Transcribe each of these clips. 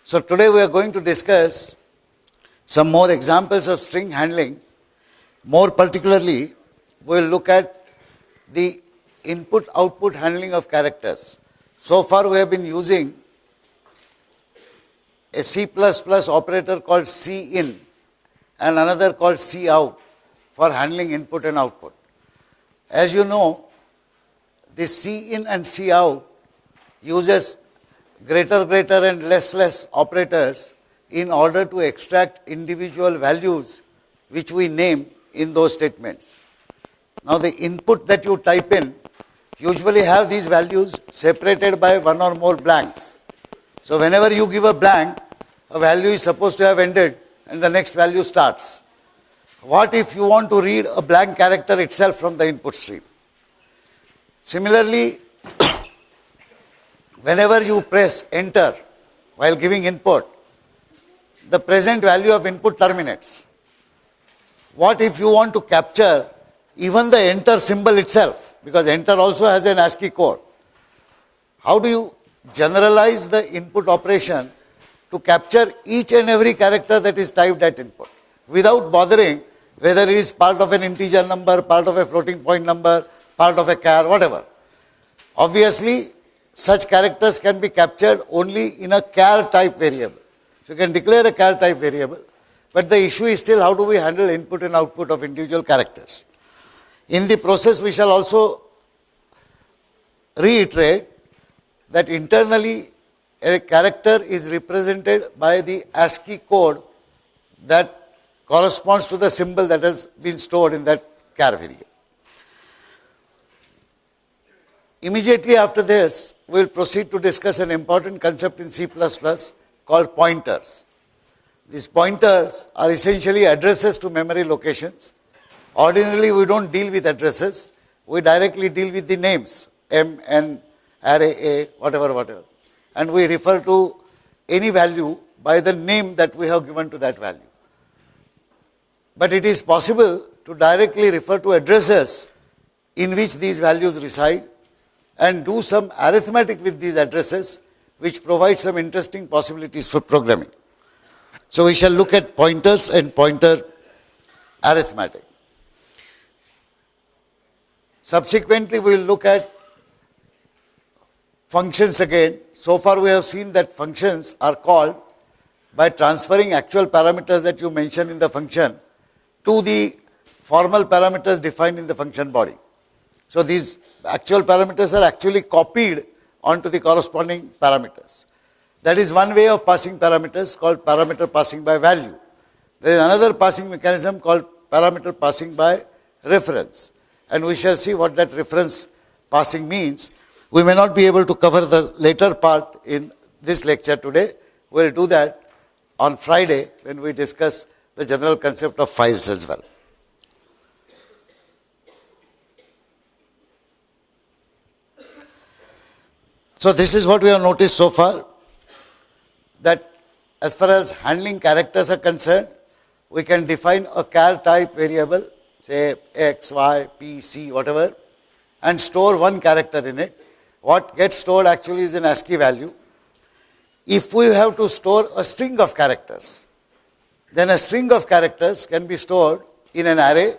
So today we are going to discuss some more examples of string handling. More particularly, we will look at the input-output handling of characters. So far we have been using a C++ operator called cin and another called cout for handling input and output. As you know, this cin and cout uses greater and less operators in order to extract individual values which we name in those statements. Now the input that you type in usually have these values separated by one or more blanks. So whenever you give a blank, a value is supposed to have ended and the next value starts. What if you want to read a blank character itself from the input stream? Similarly, whenever you press enter while giving input, the present value of input terminates. What if you want to capture even the enter symbol itself? Because enter also has an ASCII code. How do you generalize the input operation to capture each and every character that is typed at input without bothering whether it is part of an integer number, part of a floating point number, part of a char, whatever? Obviously, such characters can be captured only in a char type variable. So you can declare a char type variable, but the issue is still how do we handle input and output of individual characters. In the process, we shall also reiterate that internally a character is represented by the ASCII code that corresponds to the symbol that has been stored in that char variable. Immediately after this, we will proceed to discuss an important concept in C++ called pointers. These pointers are essentially addresses to memory locations. Ordinarily, we don't deal with addresses. We directly deal with the names, M, N, array A, whatever. And we refer to any value by the name that we have given to that value. But it is possible to directly refer to addresses in which these values reside and do some arithmetic with these addresses, which provide some interesting possibilities for programming. So we shall look at pointers and pointer arithmetic. Subsequently, we will look at functions again. So far we have seen that functions are called by transferring actual parameters that you mention in the function to the formal parameters defined in the function body. So these actual parameters are actually copied onto the corresponding parameters. That is one way of passing parameters called parameter passing by value. There is another passing mechanism called parameter passing by reference. And we shall see what that reference passing means. We may not be able to cover the later part in this lecture today. We will do that on Friday when we discuss the general concept of files as well. So this is what we have noticed so far, that as far as handling characters are concerned, we can define a char type variable, say x, y, p, c, whatever, and store one character in it. What gets stored actually is an ASCII value. If we have to store a string of characters, then a string of characters can be stored in an array.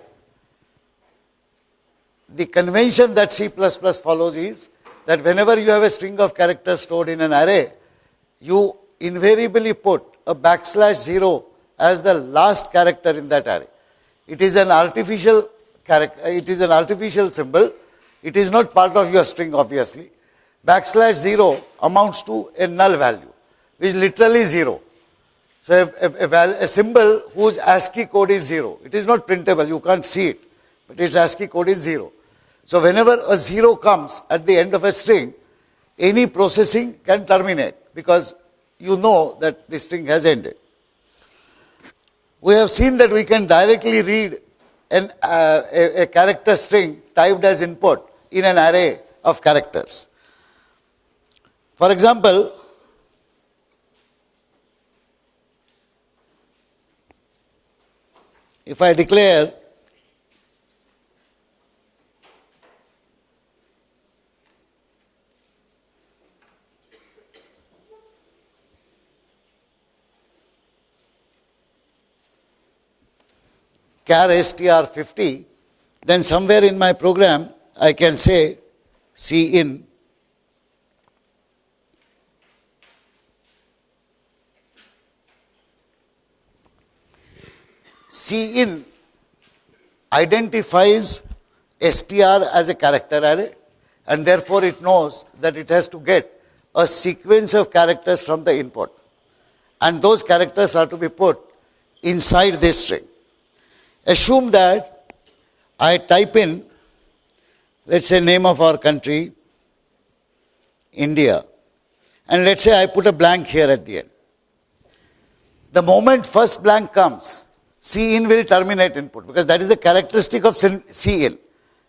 The convention that C++ follows is that whenever you have a string of characters stored in an array, you invariably put a \0 as the last character in that array. It is an artificial character, it is an artificial symbol. It is not part of your string, obviously. \0 amounts to a null value, which is literally 0. So a symbol whose ASCII code is 0, it is not printable, you can't see it, but its ASCII code is 0. So whenever a 0 comes at the end of a string, any processing can terminate because you know that the string has ended. We have seen that we can directly read a character string typed as input in an array of characters. For example, if I declare char str50, then somewhere in my program I can say cin cin identifies str as a character array, and therefore it knows that it has to get a sequence of characters from the input, and those characters are to be put inside this string. Assume that I type in, let's say, name of our country, India, and let's say I put a blank here at the end. The moment first blank comes, cin will terminate input, because that is the characteristic of cin.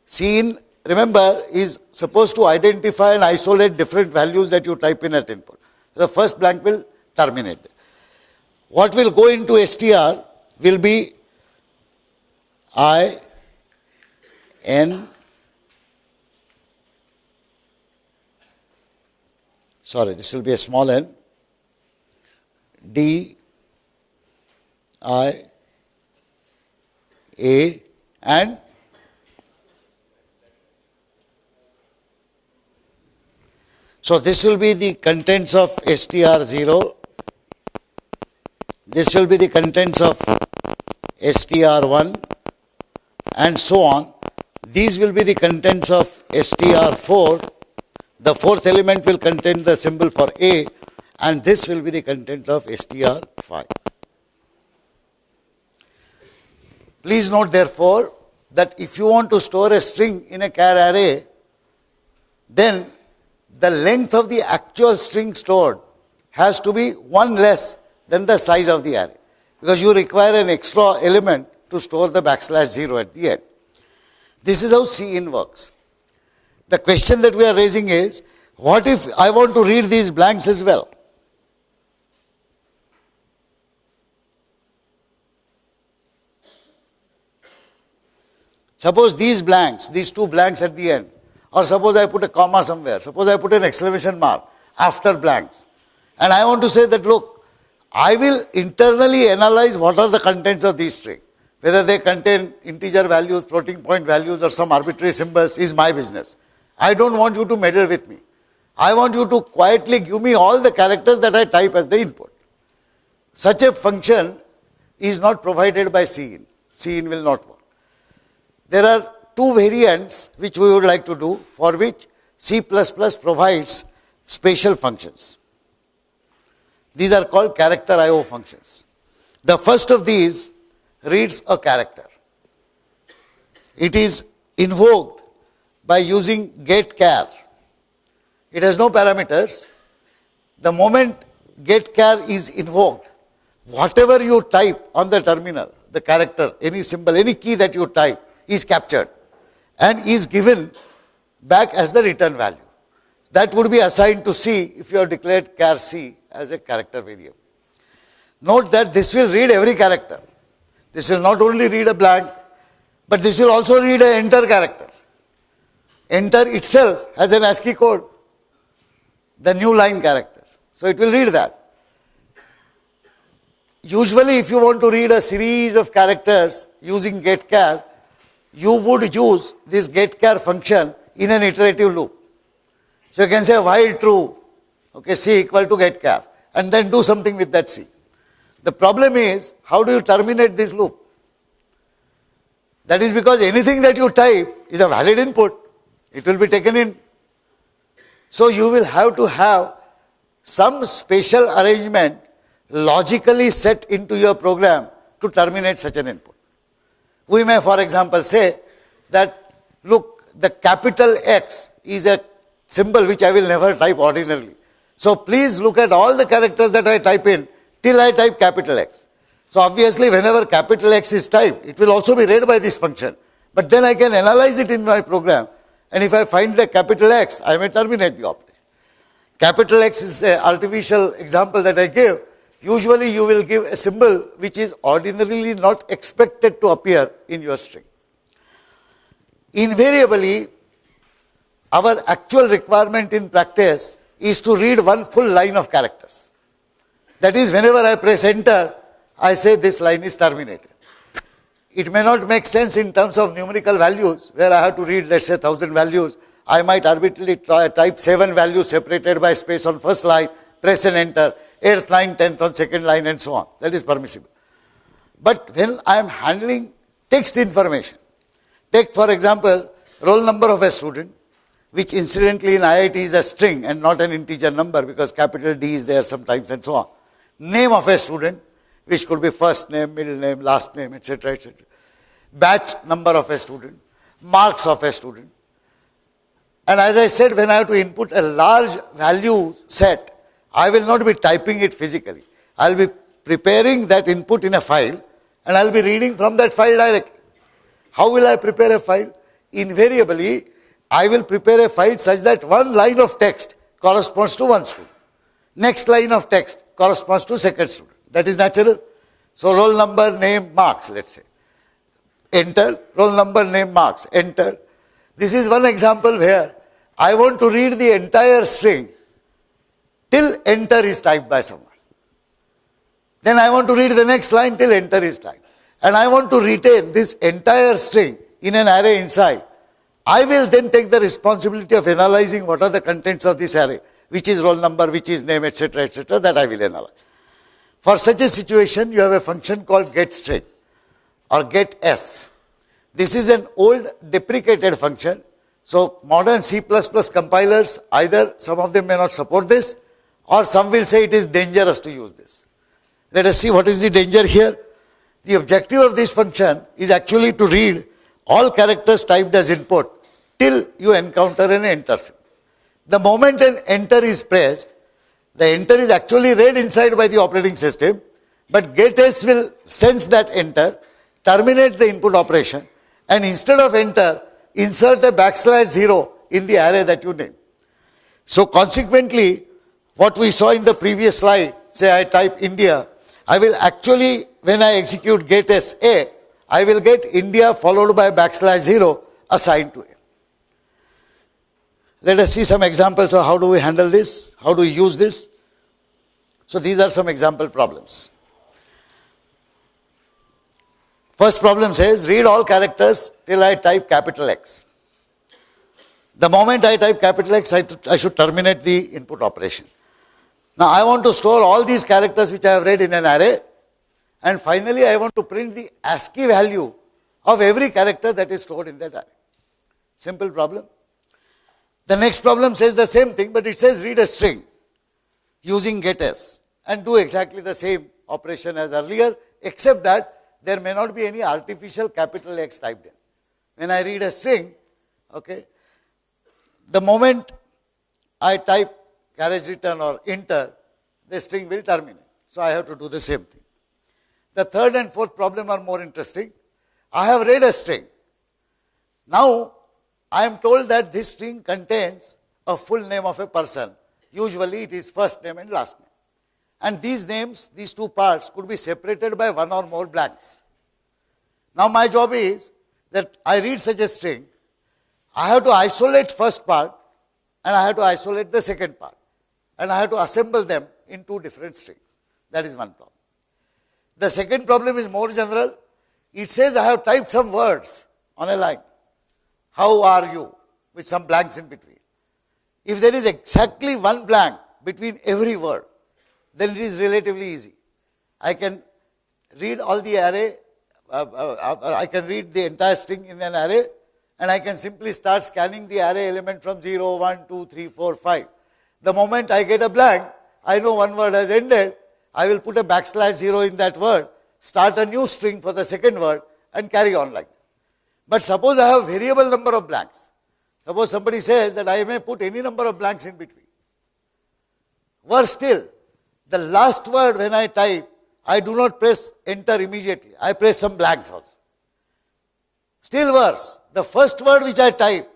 Cin, remember, is supposed to identify and isolate different values that you type in at input. The first blank will terminate. What will go into str will be I, N, sorry, this will be a small n, D, I, A, and so this will be the contents of str0, this will be the contents of str1, and so on. These will be the contents of str4. The fourth element will contain the symbol for A, and this will be the content of str5. Please note, therefore, that if you want to store a string in a char array, then the length of the actual string stored has to be one less than the size of the array, because you require an extra element to store the \0 at the end. This is how cin works. The question that we are raising is, what if I want to read these blanks as well? Suppose these blanks, these two blanks at the end, or suppose I put a comma somewhere, suppose I put an exclamation mark after blanks, and I want to say that, look, I will internally analyze what are the contents of these string. Whether they contain integer values, floating point values, or some arbitrary symbols is my business. I don't want you to meddle with me. I want you to quietly give me all the characters that I type as the input. Such a function is not provided by cin. Cin will not work. There are two variants which we would like to do, for which C++ provides special functions. These are called character IO functions. The first of these reads a character. It is invoked by using getChar. It has no parameters. The moment getChar is invoked, whatever you type on the terminal, the character, any symbol, any key that you type is captured and is given back as the return value. That would be assigned to C if you have declared char C as a character variable. Note that this will read every character. This will not only read a blank, but this will also read an enter character. Enter itself has an ASCII code, the new line character. So it will read that. Usually if you want to read a series of characters using getChar, you would use this getChar function in an iterative loop. So you can say while true, okay, C equal to getChar, and then do something with that C. The problem is, how do you terminate this loop? That is because anything that you type is a valid input. It will be taken in. So you will have to have some special arrangement logically set into your program to terminate such an input. We may, for example, say that, look, the capital X is a symbol which I will never type ordinarily. So please look at all the characters that I type in till I type capital X. So obviously whenever capital X is typed, it will also be read by this function. But then I can analyze it in my program, and if I find the capital X, I may terminate the operation. Capital X is an artificial example that I gave. Usually you will give a symbol which is ordinarily not expected to appear in your string. Invariably, our actual requirement in practice is to read one full line of characters. That is, whenever I press enter, I say this line is terminated. it may not make sense in terms of numerical values, where I have to read, let's say, 1000 values. I might arbitrarily type 7 values separated by space on first line, press and enter, 8th line, 10th on second line, and so on. That is permissible. But when I am handling text information, take for example, roll number of a student, which incidentally in IIT is a string and not an integer number because capital D is there sometimes and so on. Name of a student, which could be first name, middle name, last name, etc., etc. Batch number of a student, marks of a student. And as I said, when I have to input a large value set, I will not be typing it physically. I will be preparing that input in a file and I will be reading from that file directly. How will I prepare a file? Invariably, I will prepare a file such that one line of text corresponds to one student. Next line of text corresponds to second student. That is natural. So roll number, name, marks, let's say. Enter, roll number, name, marks, enter. This is one example where I want to read the entire string till enter is typed by someone. Then I want to read the next line till enter is typed. And I want to retain this entire string in an array inside. I will then take the responsibility of analyzing what are the contents of this array, which is roll number, which is name, etc., etc., that I will analyze. For such a situation, you have a function called getString or getS. This is an old deprecated function. So modern C++ compilers, either some of them may not support this, or some will say it is dangerous to use this. Let us see what is the danger here. The objective of this function is actually to read all characters typed as input till you encounter an enter symbol. The moment an enter is pressed, the enter is actually read inside by the operating system, but getS will sense that enter, terminate the input operation, and instead of enter, insert a \0 in the array that you name. So consequently, what we saw in the previous slide, say I type India, I will actually, when I execute getS A, I will get India followed by \0 assigned to A. Let us see some examples of how do we handle this, how do we use this. So these are some example problems. First problem says, read all characters till I type capital X. The moment I type capital X, I should terminate the input operation. Now I want to store all these characters which I have read in an array, and finally I want to print the ASCII value of every character that is stored in that array. Simple problem. The next problem says the same thing, but it says read a string using getS and do exactly the same operation as earlier, except that there may not be any artificial capital X typed in. When I read a string, okay, the moment I type carriage return or enter, the string will terminate. So I have to do the same thing. The third and fourth problem are more interesting. I have read a string. Now I am told that this string contains a full name of a person. Usually it is first name and last name. And these names, these two parts, could be separated by one or more blanks. Now my job is that I read such a string, I have to isolate first part and I have to isolate the second part. And I have to assemble them in two different strings. That is one problem. The second problem is more general. It says I have typed some words on a line. How are you? With some blanks in between. If there is exactly one blank between every word, then it is relatively easy. I can read all the array, I can read the entire string in an array, and I can simply start scanning the array element from 0, 1, 2, 3, 4, 5. The moment I get a blank, I know one word has ended, I will put a \0 in that word, start a new string for the second word, and carry on like that. But suppose I have variable number of blanks. Suppose somebody says that I may put any number of blanks in between. Worse still, the last word when I type, I do not press enter immediately. I press some blanks also. Still worse, the first word which I type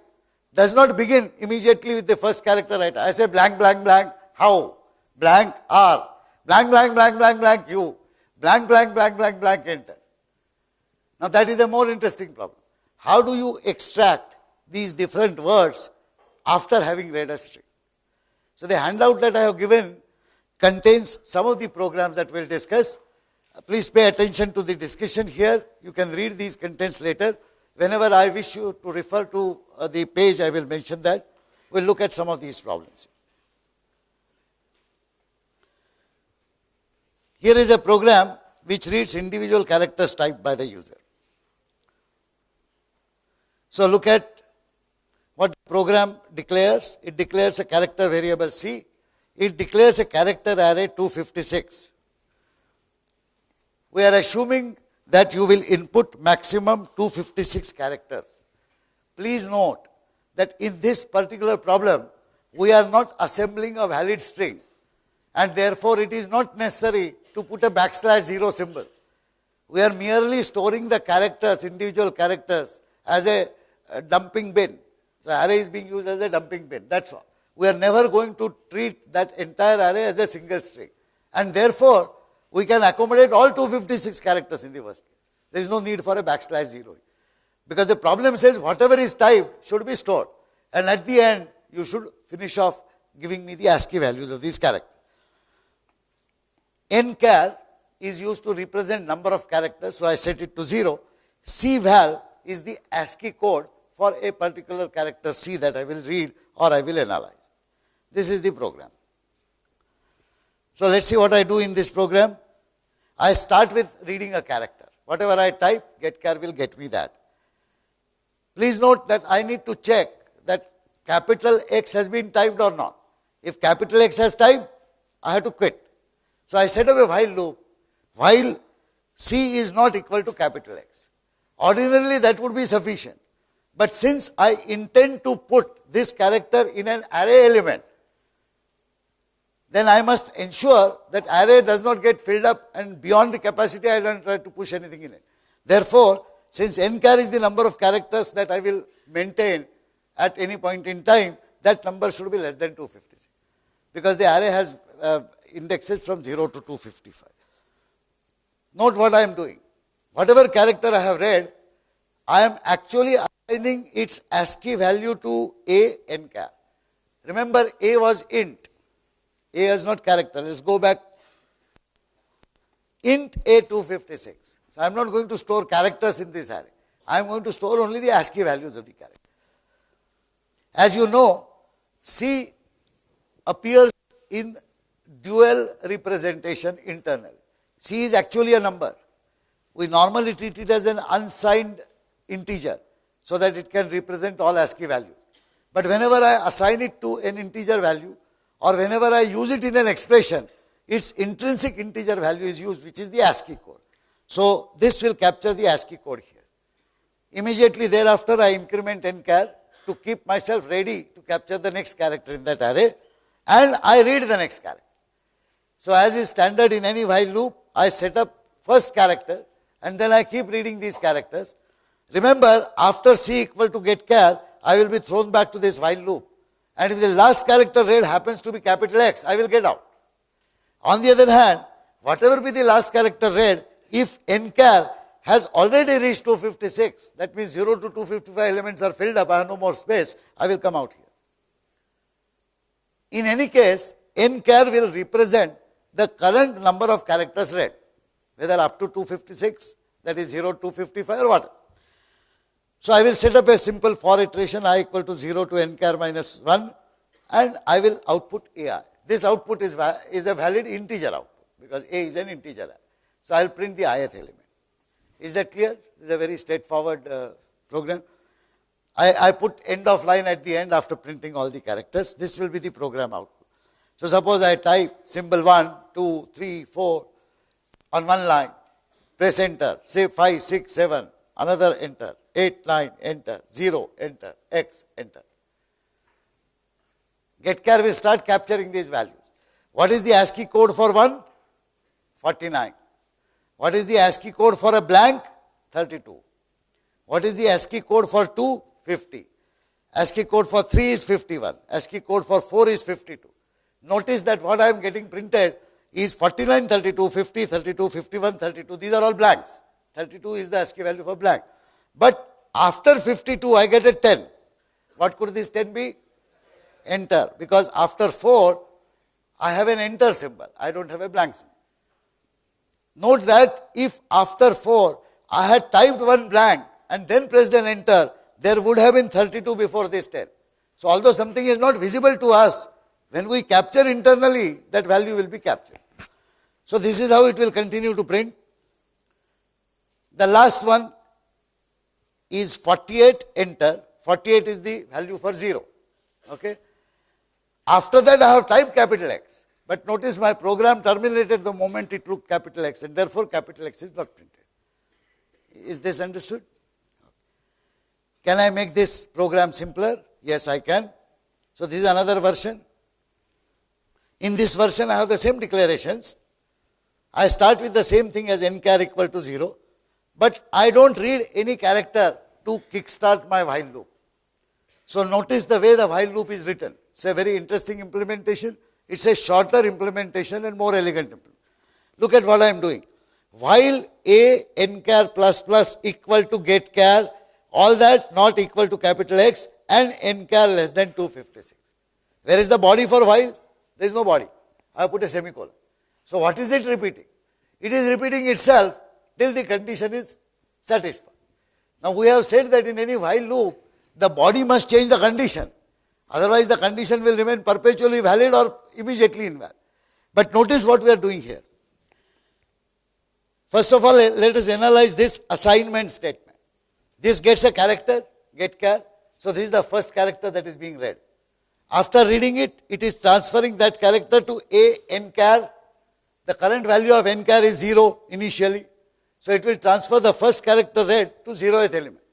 does not begin immediately with the first character I type. I say blank, blank, blank, how, blank, R, blank, blank, blank, blank, blank, U, blank, blank, blank, blank, blank, enter. Now that is a more interesting problem. How do you extract these different words after having read a string? So the handout that I have given contains some of the programs that we'll discuss. Please pay attention to the discussion here. You can read these contents later. Whenever I wish you to refer to the page, I will mention that. We'll look at some of these problems. Here is a program which reads individual characters typed by the user. So look at what the program declares. It declares a character variable C. It declares a character array 256. We are assuming that you will input maximum 256 characters. Please note that in this particular problem, we are not assembling a valid string, and therefore it is not necessary to put a \0 symbol. We are merely storing the characters, individual characters, as a dumping bin. The array is being used as a dumping bin, that's all. We are never going to treat that entire array as a single string, and therefore we can accommodate all 256 characters in the worst case. There is no need for a \0, because the problem says whatever is typed should be stored, and at the end you should finish off giving me the ASCII values of these characters. Nchar is used to represent number of characters, so I set it to 0. Cval is the ASCII code for a particular character C that I will read or I will analyze. This is the program. So let's see what I do in this program. I start with reading a character. Whatever I type, getchar will get me that. Please note that I need to check that capital X has been typed or not. If capital X has typed, I have to quit. So I set up a while loop, while C is not equal to capital X. Ordinarily that would be sufficient. But since I intend to put this character in an array element, then I must ensure that array does not get filled up and beyond the capacity I don't try to push anything in it. Therefore, since nchar is the number of characters that I will maintain at any point in time, that number should be less than 256. Because the array has indexes from 0 to 255. Note what I am doing. Whatever character I have read, I am actually assigning its ASCII value to A nchar. Remember, A was int. A is not character. Let's go back. Int A256. So I am not going to store characters in this array. I am going to store only the ASCII values of the character. As you know, C appears in dual representation internally. C is actually a number. We normally treat it as an unsigned integer so that it can represent all ASCII values. But whenever I assign it to an integer value, or whenever I use it in an expression, its intrinsic integer value is used, which is the ASCII code. So this will capture the ASCII code here. Immediately thereafter, I increment nchar to keep myself ready to capture the next character in that array, and I read the next character. So as is standard in any while loop, I set up first character, and then I keep reading these characters. Remember, after C equal to getchar, I will be thrown back to this while loop. And if the last character read happens to be capital X, I will get out. On the other hand, whatever be the last character read, if nchar has already reached 256, that means 0 to 255 elements are filled up, I have no more space, I will come out here. In any case, nchar will represent the current number of characters read, whether up to 256, that is 0 to 255 or whatever. So I will set up a simple for iteration I equal to 0 to nchar minus 1, and I will output AI. This output is a valid integer output, because A is an integer. So I will print the ith element. Is that clear? This is a very straightforward program. I put end of line at the end after printing all the characters. This will be the program output. So suppose I type symbol 1, 2, 3, 4 on one line, press enter, say 5, 6, 7, another enter, 8, 9, enter, 0, enter, X, enter. Getchar will start capturing these values. What is the ASCII code for 1? 49. What is the ASCII code for a blank? 32. What is the ASCII code for 2? 50. ASCII code for 3 is 51. ASCII code for 4 is 52. Notice that what I am getting printed is 49, 32, 50, 32, 51, 32. These are all blanks. 32 is the ASCII value for blank. But after 52, I get a 10. What could this 10 be? Enter. Because after 4, I have an enter symbol. I don't have a blank symbol. Note that if after 4 I had typed one blank and then pressed an enter, there would have been 32 before this 10. So although something is not visible to us, when we capture internally, that value will be captured. So this is how it will continue to print. The last one is 48, enter. 48 is the value for 0. Okay. After that I have typed capital X. But notice my program terminated the moment it looked capital X, and therefore capital X is not printed. Is this understood? Can I make this program simpler? Yes, I can. So this is another version. In this version I have the same declarations. I start with the same thing as nchar equal to 0, but I don't read any character to kickstart my while loop. So notice the way the while loop is written. It's a very interesting implementation. It's a shorter implementation and more elegant implementation. Look at what I am doing. While a nchar plus plus equal to getchar, all that not equal to capital X, and nchar less than 256. Where is the body for while? There is no body. I have put a semicolon. So what is it repeating? It is repeating itself till the condition is satisfied. Now we have said that in any while loop, the body must change the condition. Otherwise the condition will remain perpetually valid or immediately invalid. But notice what we are doing here. First of all, let us analyze this assignment statement. This gets a character, getchar. So this is the first character that is being read. After reading it, it is transferring that character to a nchar. The current value of nchar is 0 initially. So it will transfer the first character read to 0th element.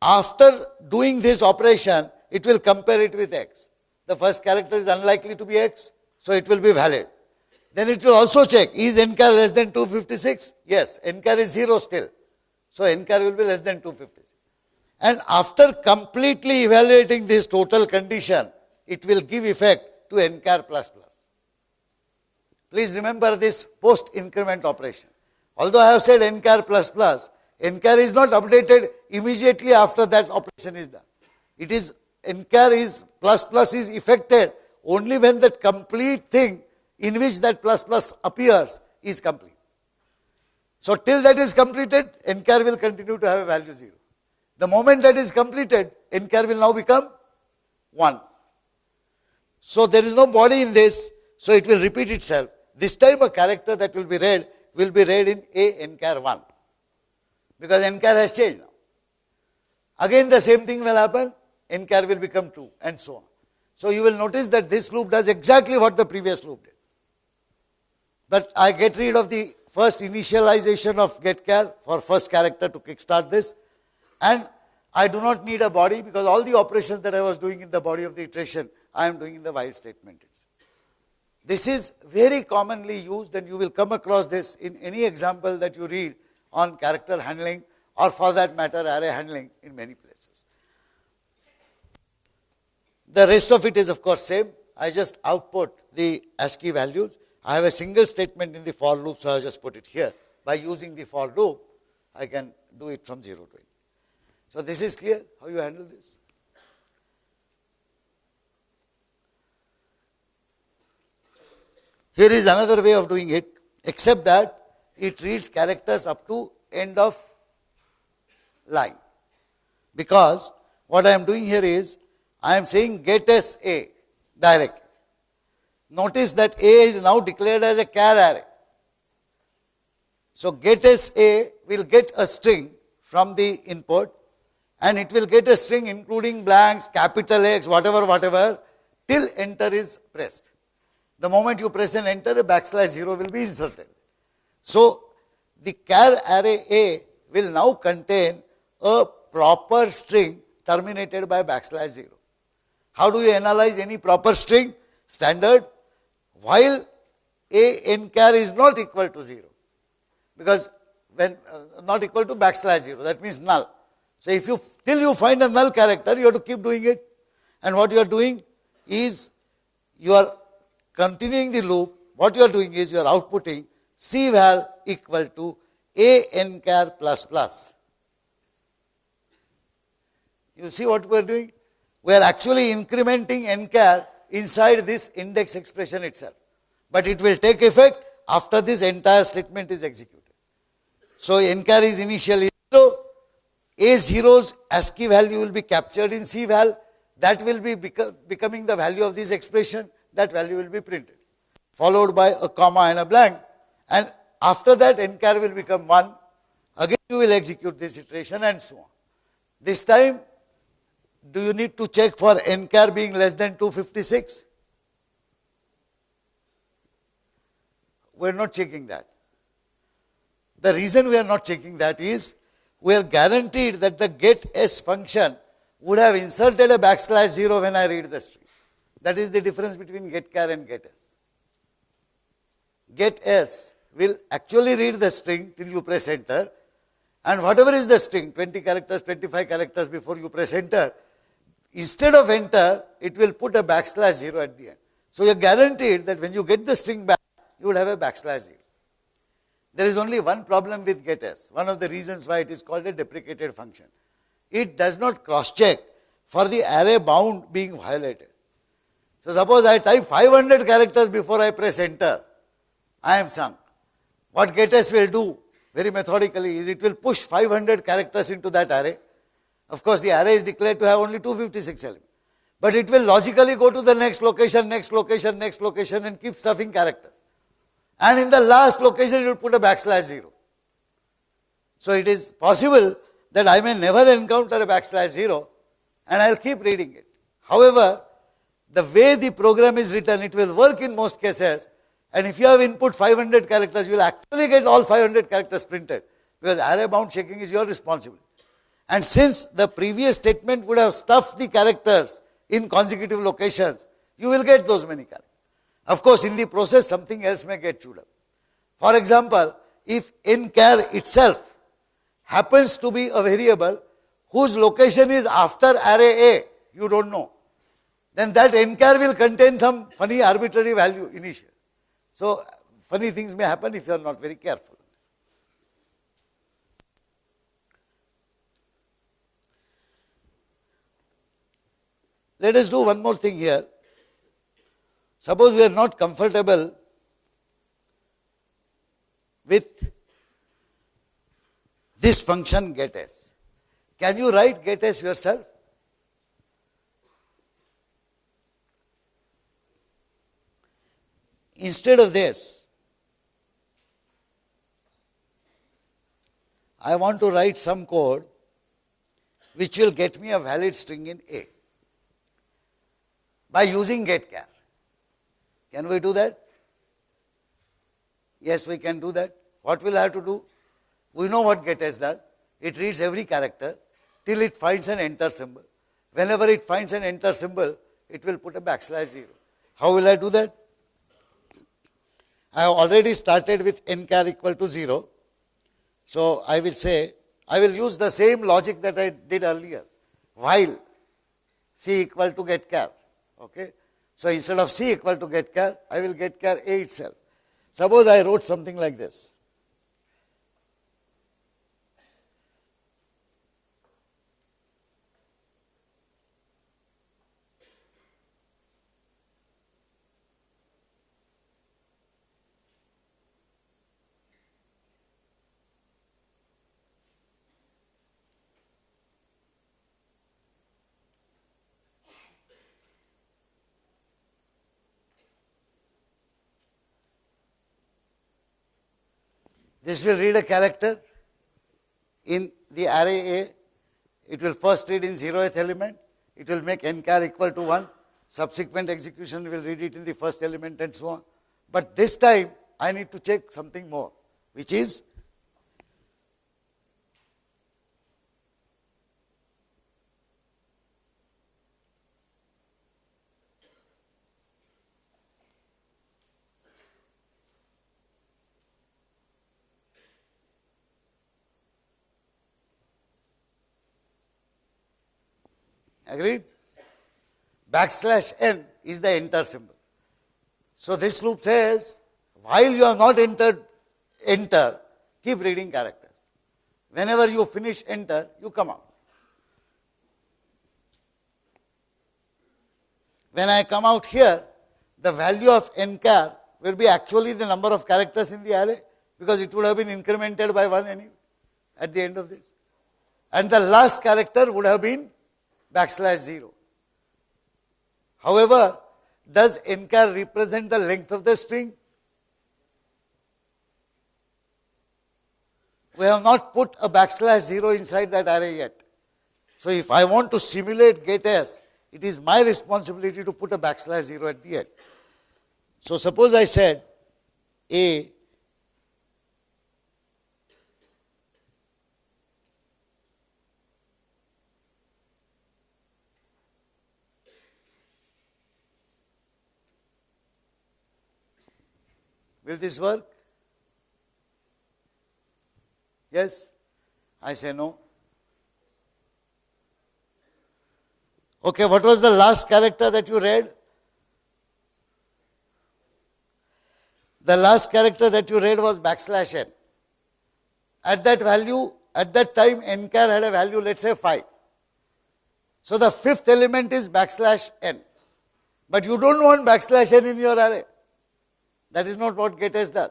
After doing this operation, it will compare it with X. The first character is unlikely to be X, so it will be valid. Then it will also check, is nchar less than 256? Yes, nchar is 0 still. So nchar will be less than 256. And after completely evaluating this total condition, it will give effect to nchar plus plus. Please remember this post increment operation. Although I have said nchar plus plus, nchar is not updated immediately after that operation is done. It is nchar is plus plus is effected only when that complete thing in which that plus plus appears is complete. So till that is completed, nchar will continue to have a value 0. The moment that is completed, nchar will now become 1. So there is no body in this, so it will repeat itself. This time a character that will be read in a nchar 1. Because nchar has changed now. Again the same thing will happen, nchar will become 2 and so on. So you will notice that this loop does exactly what the previous loop did. But I get rid of the first initialization of getchar for first character to kickstart this, and I do not need a body because all the operations that I was doing in the body of the iteration, I am doing in the while statement itself. This is very commonly used, and you will come across this in any example that you read on character handling, or for that matter array handling in many places. The rest of it is of course same. I just output the ASCII values. I have a single statement in the for loop, so I just put it here. By using the for loop, I can do it from 0 to 8. So this is clear how you handle this. Here is another way of doing it, except that it reads characters up to end of line. Because what I am doing here is, I am saying get as A directly. Notice that A is now declared as a char array. So get as A will get a string from the input, and it will get a string including blanks, capital X, whatever, till enter is pressed. The moment you press an enter, a \0 will be inserted. So the char array A will now contain a proper string terminated by \0. How do you analyze any proper string? Standard, while a nchar is not equal to 0. Because when not equal to \0, that means null. So if you till you find a null character, you have to keep doing it. And what you are doing is you are continuing the loop. What you are doing is you are outputting cval equal to a nchar plus plus. You see what we are doing? We are actually incrementing nchar inside this index expression itself. But it will take effect after this entire statement is executed. So ncar is initially 0. A0's ASCII value will be captured in cval. That will be becoming the value of this expression. That value will be printed, followed by a comma and a blank. And after that, ncar will become 1. Again, you will execute this iteration and so on. This time, do you need to check for ncar being less than 256? We are not checking that. The reason we are not checking that is, we are guaranteed that the getS function would have inserted a \0 when I read the string. That is the difference between getchar and getS. GetS will actually read the string till you press enter, and whatever is the string, 20 characters, 25 characters before you press enter, instead of enter, it will put a \0 at the end. So you are guaranteed that when you get the string back, you would have a \0. There is only one problem with getS, one of the reasons why it is called a deprecated function. It does not cross-check for the array bound being violated. So suppose I type 500 characters before I press enter, I am sunk. What getS will do very methodically is it will push 500 characters into that array. Of course, the array is declared to have only 256 elements. But it will logically go to the next location, next location, next location and keep stuffing characters. And in the last location, it will put a \0. So it is possible that I may never encounter a \0 and I will keep reading it. However, the way the program is written, it will work in most cases. And if you have input 500 characters, you will actually get all 500 characters printed, because array bound checking is your responsibility. And since the previous statement would have stuffed the characters in consecutive locations, you will get those many characters. Of course, in the process, something else may get chewed up. For example, if ncar itself happens to be a variable whose location is after array A, you don't know, then that ncar will contain some funny arbitrary value initially. So, funny things may happen if you are not very careful. Let us do one more thing here. Suppose we are not comfortable with this function getS. Can you write getS yourself? Instead of this, I want to write some code which will get me a valid string in A by using getchar. Can we do that? Yes, we can do that. What will I have to do? We know what getS does. It reads every character till it finds an enter symbol. Whenever it finds an enter symbol, it will put a \0. How will I do that? I have already started with ncar equal to 0. So I will say, I will use the same logic that I did earlier, while C equal to getchar. Okay? So instead of C equal to getchar, I will getchar A itself. Suppose I wrote something like this. This will read a character in the array A. It will first read in 0th element. It will make ncar equal to 1. Subsequent execution will read it in the first element and so on. But this time, I need to check something more, which is agreed? \n is the enter symbol. So this loop says, while you have not entered enter, keep reading characters. Whenever you finish enter, you come out. When I come out here, the value of ncar will be actually the number of characters in the array, because it would have been incremented by 1 anyway at the end of this. And the last character would have been \0. However, does nchar represent the length of the string? We have not put a \0 inside that array yet. So if I want to simulate getS, it is my responsibility to put a \0 at the end. So suppose I said A will this work? Yes? I say no. Okay, what was the last character that you read? The last character that you read was \n. At that value, at that time, nchar had a value, let's say 5. So the fifth element is \n. But you don't want \n in your array. That is not what getS does.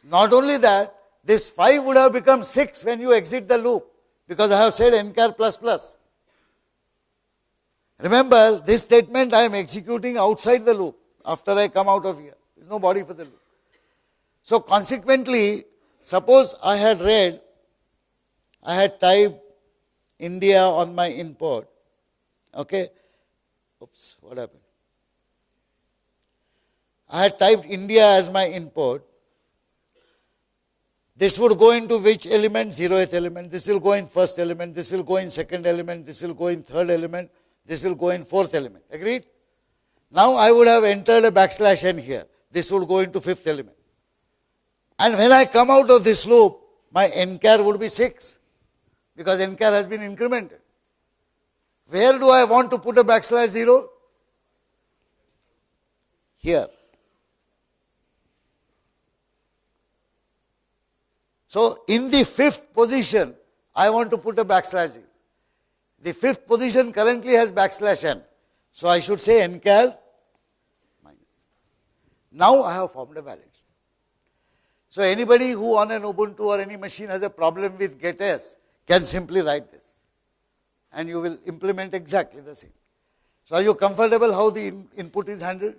Not only that, this 5 would have become 6 when you exit the loop, because I have said nchar ++. Remember, this statement I am executing outside the loop after I come out of here. There is no body for the loop. So consequently, suppose I had typed India on my input. Okay. Oops, what happened? I had typed India as my input. This would go into which element? 0th element. This will go in first element. This will go in second element. This will go in third element. This will go in fourth element. Agreed? Now I would have entered a \n here. This would go into fifth element. And when I come out of this loop, my nchar would be 6, because nchar has been incremented. Where do I want to put a \0? Here. So in the fifth position, I want to put a \0. The fifth position currently has \n. So I should say nchar minus. Now I have formed a valid string. So anybody who on an Ubuntu or any machine has a problem with getS can simply write this. And you will implement exactly the same. So are you comfortable how the input is handled?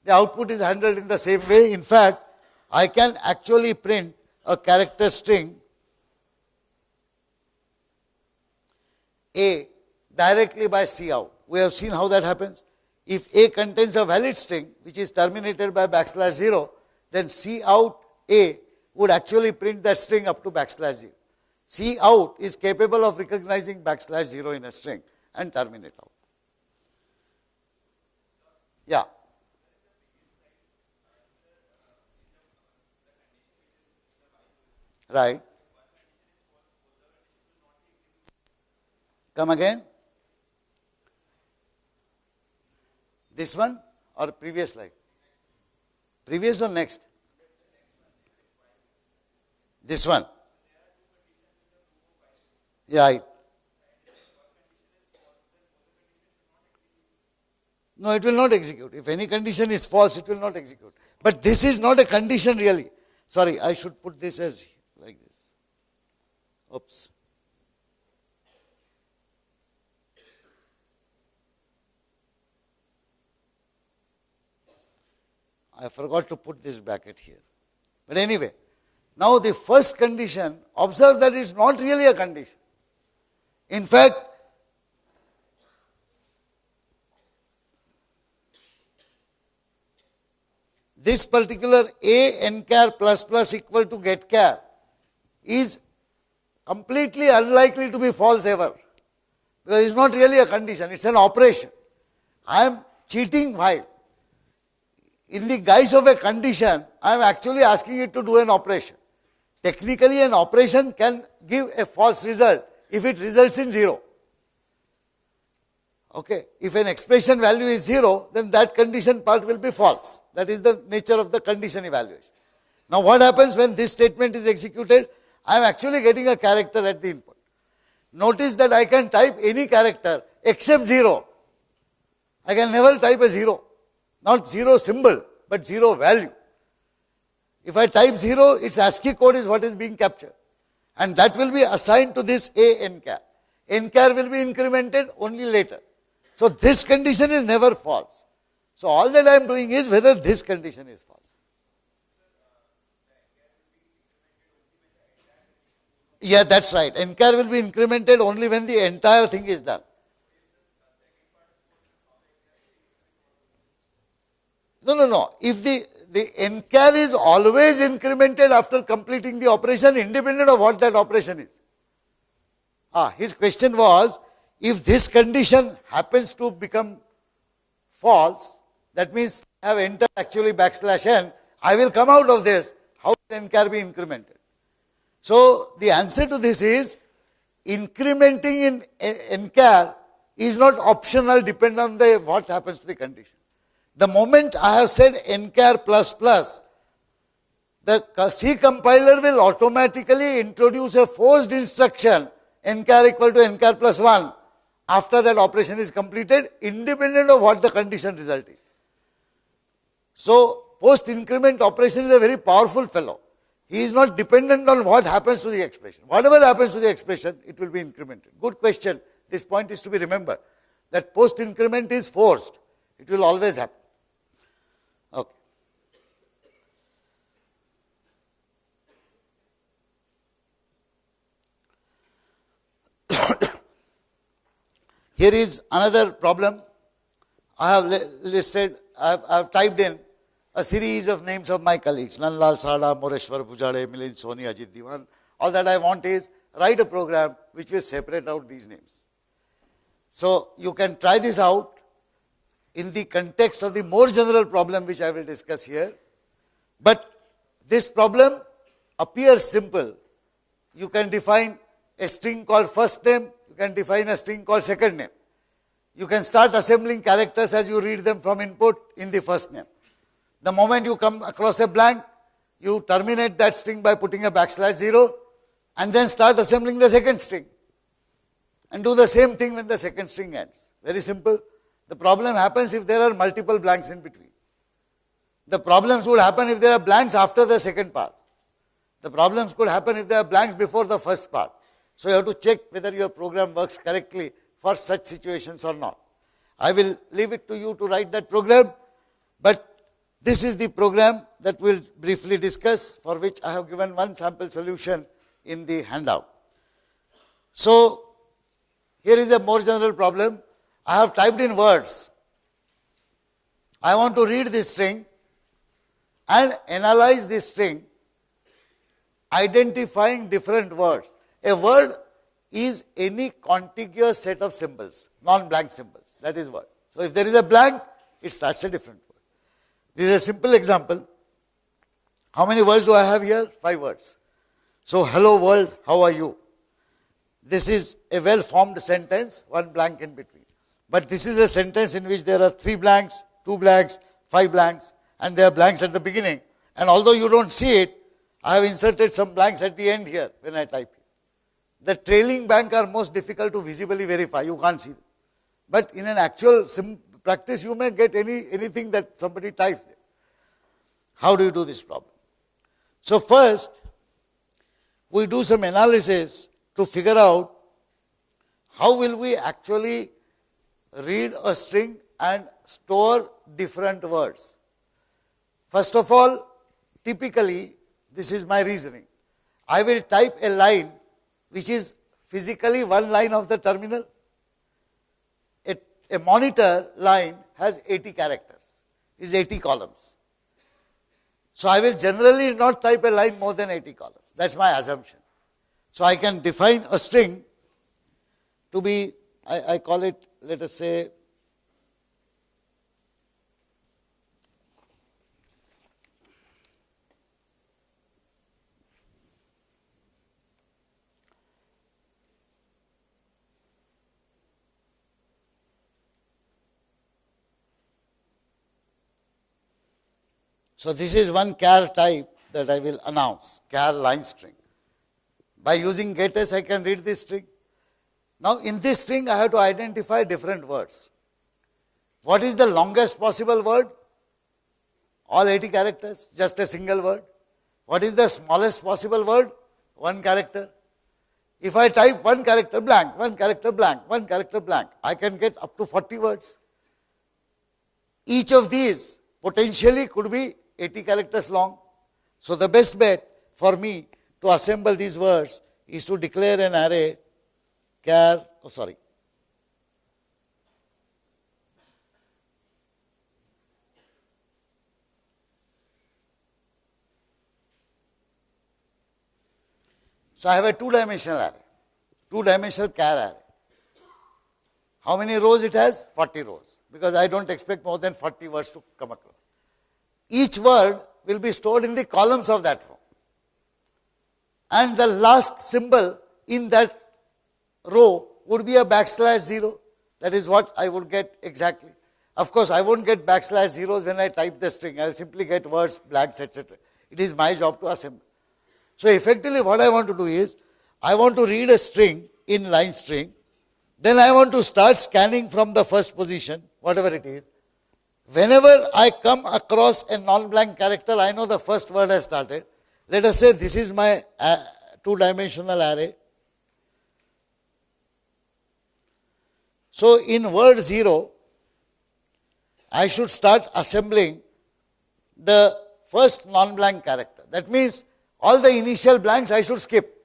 The output is handled in the same way. In fact, I can actually print a character string A directly by cout. We have seen how that happens. If A contains a valid string which is terminated by \0, then cout A would actually print that string up to \0. Cout is capable of recognizing \0 in a string and terminate out. Yeah. Right. Come again. This one or previous slide? Previous or next? This one. Yeah. Right. No, it will not execute. If any condition is false, it will not execute. But this is not a condition really. Sorry, I should put this as like this. Oops. I forgot to put this bracket here. But anyway, now the first condition, observe that it's not really a condition. In fact, this particular A nchar ++ equal to getChar is completely unlikely to be false ever. Because it's not really a condition, it's an operation. I am cheating while. In the guise of a condition, I am actually asking it to do an operation. Technically, an operation can give a false result if it results in 0. Okay. If an expression value is 0, then that condition part will be false. That is the nature of the condition evaluation. Now what happens when this statement is executed? I am actually getting a character at the input. Notice that I can type any character except 0. I can never type a 0. Not 0 symbol, but 0 value. If I type 0, its ASCII code is what is being captured. And that will be assigned to this A nchar. Nchar will be incremented only later. So this condition is never false. So all that I am doing is whether this condition is false. Yeah, that's right. Nchar will be incremented only when the entire thing is done. No. If the nchar is always incremented after completing the operation, independent of what that operation is. His question was, if this condition happens to become false, that means I have entered actually \n, I will come out of this. How will nchar be incremented? So the answer to this is, incrementing in nchar is not optional, depend on what happens to the condition. The moment I have said nchar plus plus, the C compiler will automatically introduce a forced instruction nchar equal to nchar plus 1 after that operation is completed, independent of what the condition result is. So post increment operation is a very powerful fellow. He is not dependent on what happens to the expression. Whatever happens to the expression, it will be incremented. Good question. This point is to be remembered, that post increment is forced. It will always happen. Okay. Here is another problem. I have listed, I have typed in a series of names of my colleagues, Nanlal Sada, Moreshwar Bujade, Milind Soni, Ajit Diwan. All that I want is write a program which will separate out these names. So you can try this out in the context of the more general problem which I will discuss here. But this problem appears simple. You can define a string called first name, you can define a string called second name. You can start assembling characters as you read them from input in the first name. The moment you come across a blank, you terminate that string by putting a \0 and then start assembling the second string. And do the same thing when the second string ends. Very simple. The problem happens if there are multiple blanks in between. The problems would happen if there are blanks after the second part. The problems could happen if there are blanks before the first part. So you have to check whether your program works correctly for such situations or not. I will leave it to you to write that program, but this is the program that we'll briefly discuss, for which I have given one sample solution in the handout. So here is a more general problem. I have typed in words. I want to read this string and analyze this string, identifying different words. A word is any contiguous set of symbols, non-blank symbols. That is word. So if there is a blank, it starts a different word. This is a simple example. How many words do I have here? 5 words. So, hello world, how are you? This is a well-formed sentence, one blank in between. But this is a sentence in which there are 3 blanks, 2 blanks, 5 blanks, and there are blanks at the beginning. And although you don't see it, I have inserted some blanks at the end here when I type it. The trailing blank are most difficult to visibly verify. You can't see them. But in an actual practice, you may get anything that somebody types there. How do you do this problem? So first, we do some analysis to figure out how will we actually read a string and store different words. First of all, typically, this is my reasoning. I will type a line which is physically one line of the terminal. A monitor line has 80 characters, is 80 columns. So I will generally not type a line more than 80 columns. That's my assumption. So I can define a string to be, I call it, let us say, so this is one char type that I will announce, char line string. By using getS, I can read this string. Now in this string, I have to identify different words. What is the longest possible word? All 80 characters, just a single word. What is the smallest possible word? One character. If I type one character blank, one character blank, one character blank, I can get up to 40 words. Each of these potentially could be 80 characters long. So the best bet for me to assemble these words is to declare an array So I have a two-dimensional array, two-dimensional char array. How many rows it has? 40 rows, because I don't expect more than 40 words to come across. Each word will be stored in the columns of that row. And the last symbol in that row would be a \0. That is what I would get exactly. Of course, I won't get \0s when I type the string. I will simply get words, blanks, etc. It is my job to assemble. So effectively what I want to do is, I want to read a string in line string, then I want to start scanning from the first position, whatever it is. Whenever I come across a non-blank character, I know the first word has started. Let us say this is my two-dimensional array. So in word 0, I should start assembling the first non-blank character. That means all the initial blanks I should skip.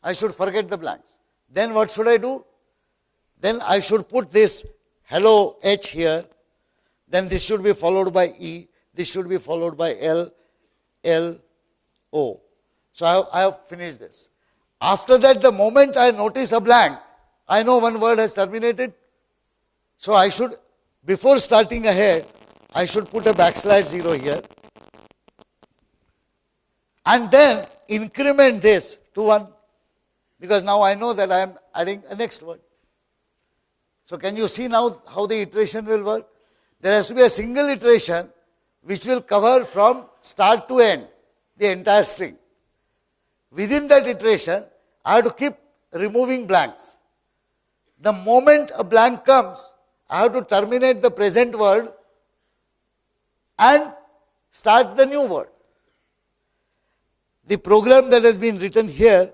I should forget the blanks. Then what should I do? Then I should put this hello H here. Then this should be followed by E. This should be followed by L, L, O. So I have finished this. After that, the moment I notice a blank, I know one word has terminated. So I should, before starting ahead, I should put a \0 here. And then increment this to 1, because now I know that I am adding a next word. So can you see now how the iteration will work? There has to be a single iteration which will cover from start to end the entire string. Within that iteration, I have to keep removing blanks. The moment a blank comes, I have to terminate the present word and start the new word. The program that has been written here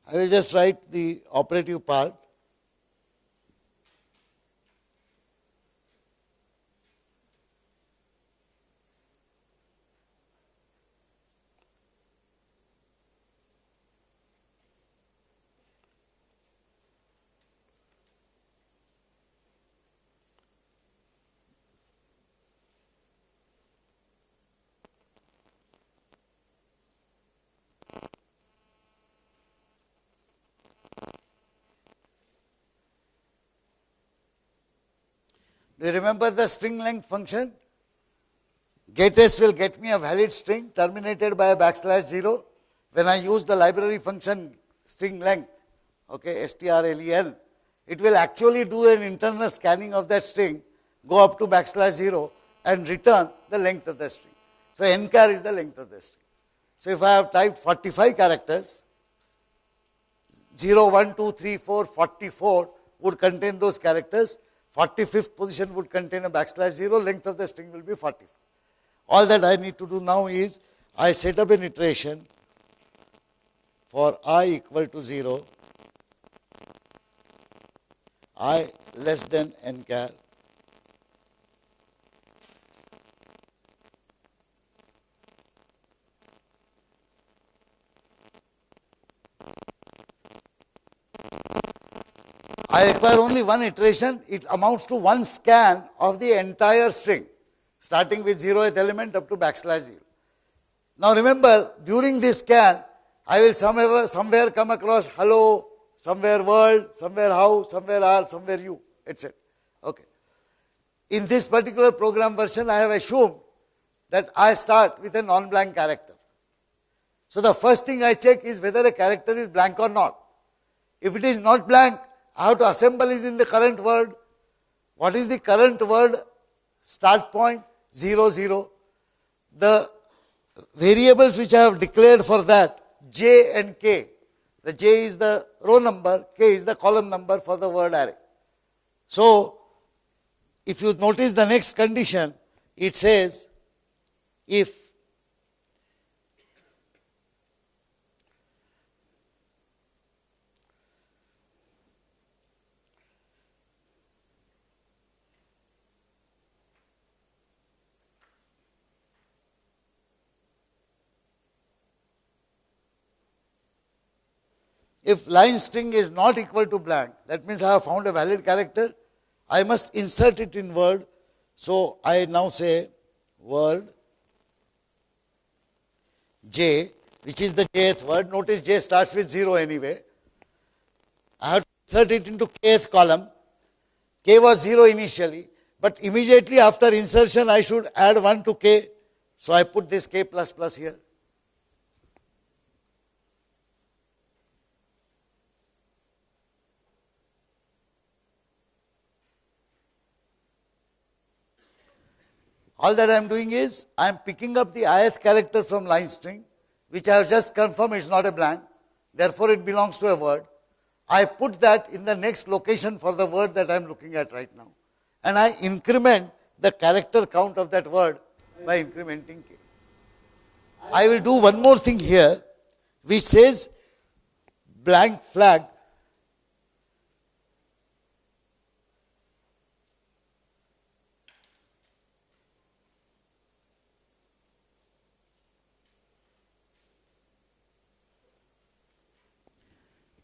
I will just write the operative part. Do you remember the string length function? GetS will get me a valid string terminated by a \0. When I use the library function string length, okay, strlen, it will actually do an internal scanning of that string, go up to \0 and return the length of the string. So nchar is the length of the string. So if I have typed 45 characters, 0, 1, 2, 3, 4, 44 would contain those characters. 45th position would contain a \0, length of the string will be 44. All that I need to do now is, I set up an iteration for I equal to 0, I less than nchar, I require only one iteration. It amounts to one scan of the entire string, starting with 0th element up to \0. Now remember, during this scan, I will somewhere come across hello, somewhere world, somewhere how, somewhere are, somewhere you, etc. Okay. In this particular program version, I have assumed that I start with a non-blank character. So the first thing I check is whether a character is blank or not. If it is not blank, I have to assemble is in the current word. What is the current word start point? 0, 0. The variables which I have declared for that, j and k. The j is the row number, k is the column number for the word array. So, if you notice the next condition, it says if line string is not equal to blank, that means I have found a valid character, I must insert it in word. So, I now say word j, which is the jth word. Notice j starts with 0 anyway. I have to insert it into kth column. K was 0 initially, but immediately after insertion I should add 1 to k. So, I put this k plus plus here. All that I am doing is, I am picking up the ith character from line string, which I have just confirmed is not a blank, therefore it belongs to a word. I put that in the next location for the word that I am looking at right now. And I increment the character count of that word by incrementing k. I will do one more thing here, which says blank flag.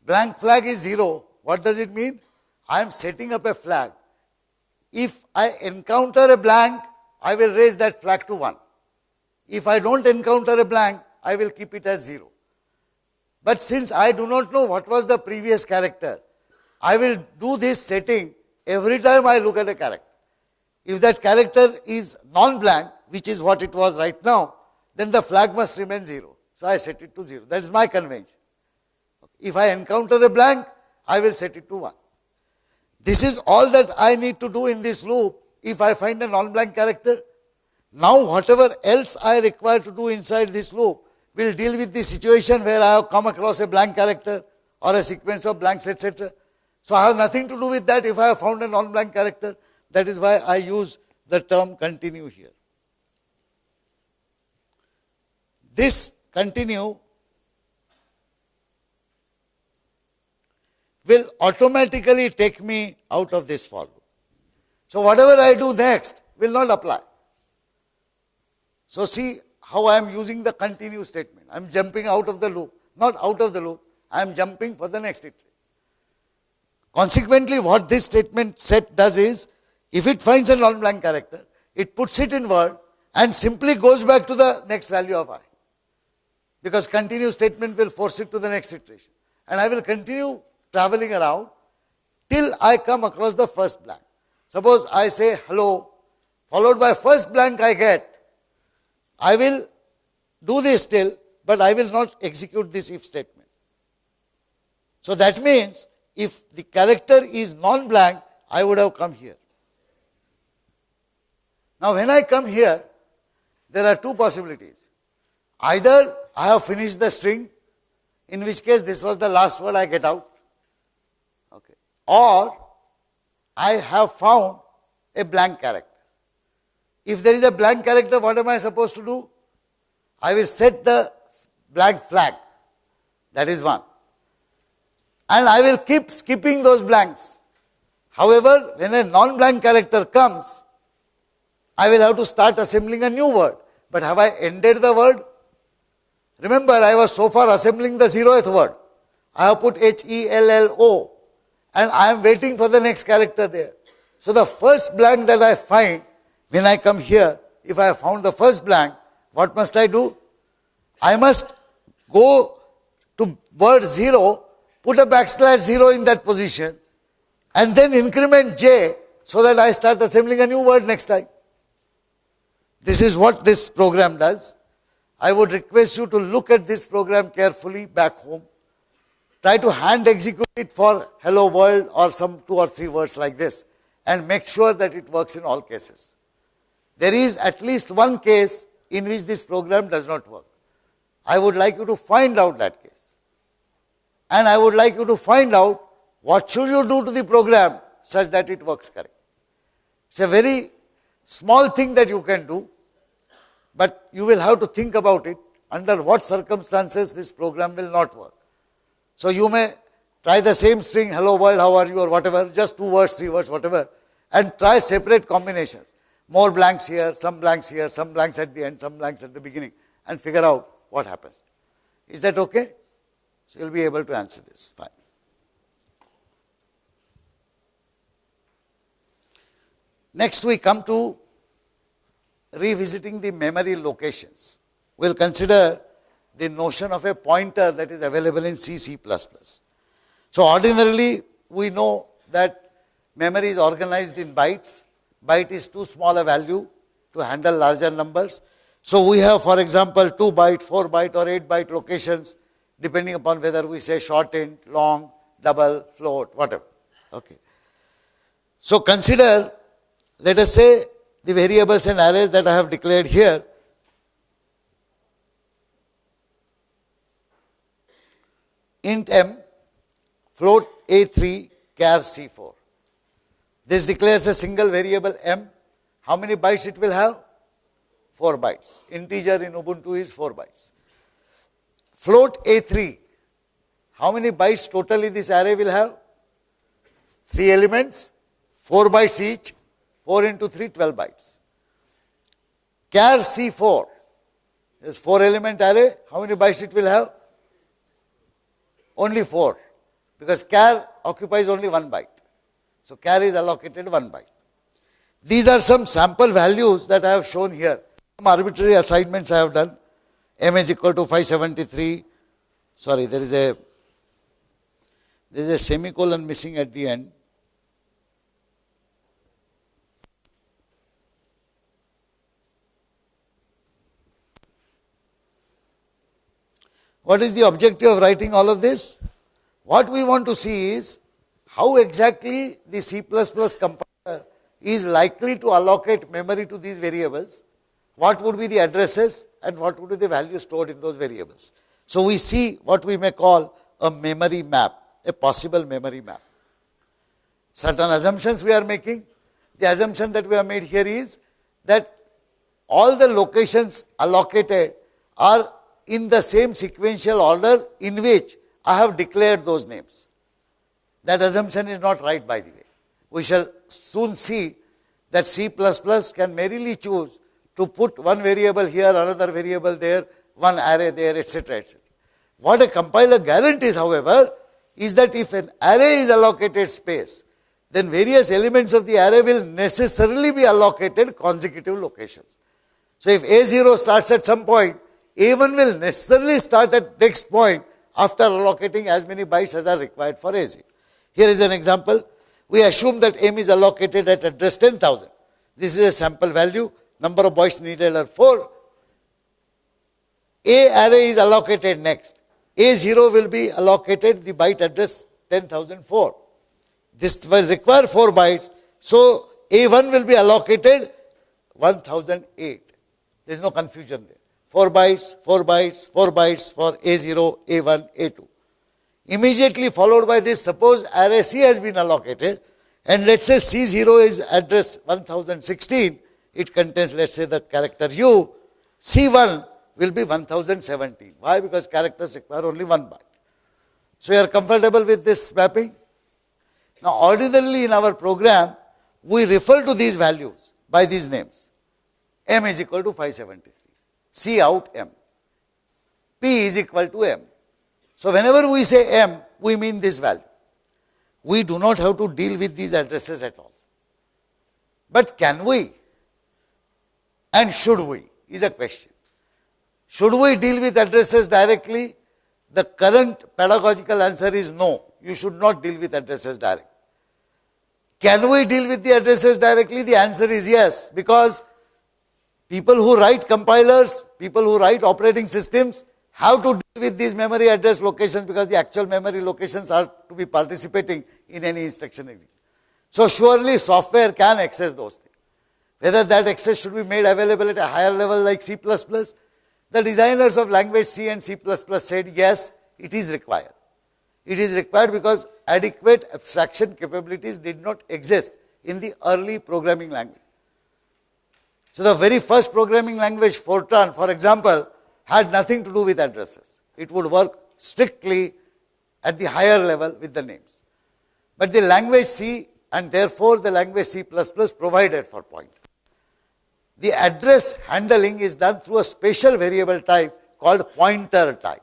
Blank flag is 0. What does it mean? I am setting up a flag. If I encounter a blank, I will raise that flag to 1. If I don't encounter a blank, I will keep it as 0. But since I do not know what was the previous character, I will do this setting every time I look at a character. If that character is non-blank, which is what it was right now, then the flag must remain 0. So I set it to 0. That is my convention. If I encounter a blank, I will set it to 1. This is all that I need to do in this loop if I find a non-blank character. Now whatever else I require to do inside this loop will deal with the situation where I have come across a blank character or a sequence of blanks, etc. So I have nothing to do with that if I have found a non-blank character. That is why I use the term continue here. This continue will automatically take me out of this for loop. So whatever I do next will not apply. So see how I am using the continue statement. I am jumping out of the loop, not out of the loop, I am jumping for the next iteration. Consequently, what this statement set does is, if it finds a non-blank character, it puts it in word and simply goes back to the next value of I. Because continue statement will force it to the next iteration. And I will continue traveling around till I come across the first blank. Suppose I say hello, followed by first blank I get, I will do this still, but I will not execute this if statement. So that means, if the character is non-blank, I would have come here. Now when I come here, there are two possibilities. Either I have finished the string, in which case this was the last word I get out. Okay. Or I have found a blank character. If there is a blank character, what am I supposed to do? I will set the blank flag. That is one. And I will keep skipping those blanks. However, when a non-blank character comes, I will have to start assembling a new word. But have I ended the word? Remember, I was so far assembling the 0th word. I have put HELLO and I am waiting for the next character there. So the first blank that I find, when I come here, if I have found the first blank, what must I do? I must go to word 0, put a backslash 0 in that position, and then increment j so that I start assembling a new word next time. This is what this program does. I would request you to look at this program carefully back home. Try to hand execute it for hello world or some 2 or 3 words like this, and make sure that it works in all cases. There is at least one case in which this program does not work. I would like you to find out that case. And I would like you to find out what should you do to the program such that it works correct. It's a very small thing that you can do, but you will have to think about it, under what circumstances this program will not work. So you may try the same string, hello world, how are you, or whatever, just 2 words, 3 words, whatever, and try separate combinations. More blanks here, some blanks at the end, some blanks at the beginning, and figure out what happens. Is that okay? So you'll be able to answer this. Fine. Next we come to revisiting the memory locations. We'll consider the notion of a pointer that is available in C, C++. So ordinarily we know that memory is organized in bytes. Byte is too small a value to handle larger numbers. So we have, for example, 2 byte, 4 byte or 8 byte locations, depending upon whether we say short int, long, double, float, whatever. Okay. So consider, let us say, the variables and arrays that I have declared here. Int m, float a3, char c4. This declares a single variable m. How many bytes it will have? 4 bytes. Integer in Ubuntu is 4 bytes. Float a3. How many bytes totally this array will have? 3 elements, 4 bytes each. 4 into 3, 12 bytes. Char c4 is 4 element array. How many bytes it will have? Only 4. Because char occupies only 1 byte. So char is allocated 1 byte. These are some sample values that I have shown here. Some arbitrary assignments I have done. M is equal to 573. Sorry, there is a semicolon missing at the end. What is the objective of writing all of this? What we want to see is how exactly the C++ compiler is likely to allocate memory to these variables, what would be the addresses and what would be the value stored in those variables. So we see what we may call a memory map, a possible memory map. Certain assumptions we are making. The assumption that we have made here is that all the locations allocated are in the same sequential order in which I have declared those names. That assumption is not right, by the way. We shall soon see that C++ can merely choose to put one variable here, another variable there, one array there, etc., etc. What a compiler guarantees, however, is that if an array is allocated space, then various elements of the array will necessarily be allocated consecutive locations. So if A0 starts at some point, A1 will necessarily start at next point after allocating as many bytes as are required for A0. Here is an example. We assume that M is allocated at address 10,000. This is a sample value. Number of bytes needed are 4. A array is allocated next. A0 will be allocated the byte address 10,004. This will require 4 bytes. So A1 will be allocated 1008. There is no confusion there. 4 bytes, 4 bytes, 4 bytes for A0, A1, A2. Immediately followed by this, suppose array C has been allocated, and let's say C0 is address 1016, it contains, let's say, the character U. C1 will be 1017. Why? Because characters require only 1 byte. So you are comfortable with this mapping? Now ordinarily in our program, we refer to these values by these names. M is equal to 573. C out M. P is equal to M. So whenever we say M, we mean this value. We do not have to deal with these addresses at all. But can we? And should we? Is a question. Should we deal with addresses directly? The current pedagogical answer is no. You should not deal with addresses directly. Can we deal with the addresses directly? The answer is yes, because people who write compilers, people who write operating systems have to deal with these memory address locations because the actual memory locations are to be participating in any instruction execution. So surely software can access those things. Whether that access should be made available at a higher level like C++, the designers of language C and C++ said yes, it is required. It is required because adequate abstraction capabilities did not exist in the early programming language. So the very first programming language, Fortran, for example, had nothing to do with addresses. It would work strictly at the higher level with the names. But the language C and therefore the language C++ provided for pointer. The address handling is done through a special variable type called pointer type.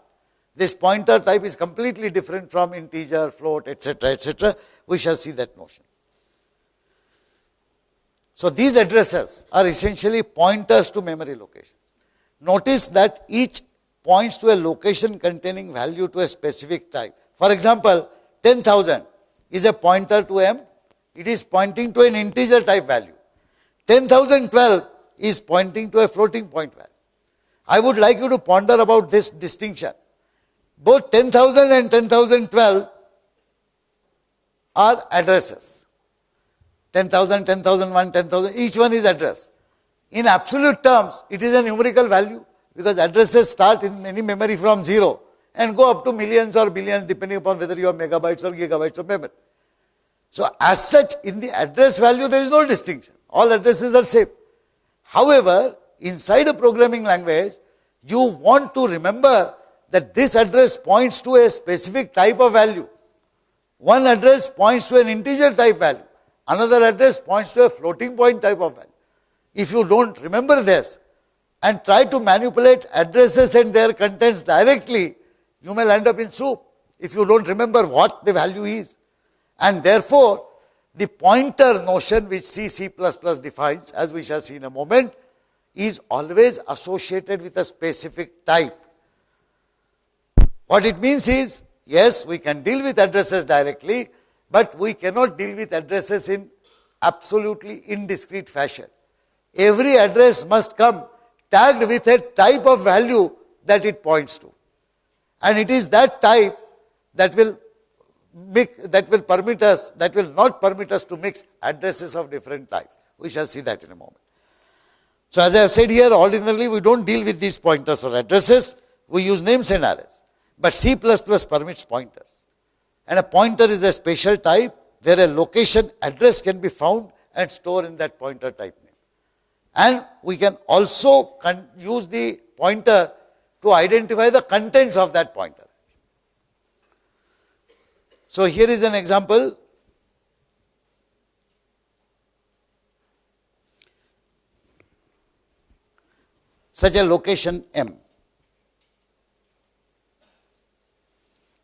This pointer type is completely different from integer, float, etc., etc. We shall see that notion. So these addresses are essentially pointers to memory locations. Notice that each points to a location containing value to a specific type. For example, 10,000 is a pointer to M. It is pointing to an integer type value. 10,012 is pointing to a floating point value. I would like you to ponder about this distinction. Both 10,000 and 10,012 are addresses. 10,000, 10,001, 10,000, each one is address. In absolute terms, it is a numerical value because addresses start in any memory from 0 and go up to millions or billions depending upon whether you have megabytes or gigabytes of memory. So as such, in the address value, there is no distinction. All addresses are same. However, inside a programming language, you want to remember that this address points to a specific type of value. One address points to an integer type value. Another address points to a floating point type of value. If you don't remember this and try to manipulate addresses and their contents directly, you may land up in soup if you don't remember what the value is. And therefore, the pointer notion which C++ defines, as we shall see in a moment, is always associated with a specific type. What it means is, yes, we can deal with addresses directly, but we cannot deal with addresses in absolutely indiscrete fashion. Every address must come tagged with a type of value that it points to. And it is that type that will not permit us to mix addresses of different types. We shall see that in a moment. So as I have said here, ordinarily we don't deal with these pointers or addresses. We use names and arrays. But C++ permits pointers. And a pointer is a special type where a location address can be found and stored in that pointer type name. And we can also use the pointer to identify the contents of that pointer. So here is an example. Such a location M.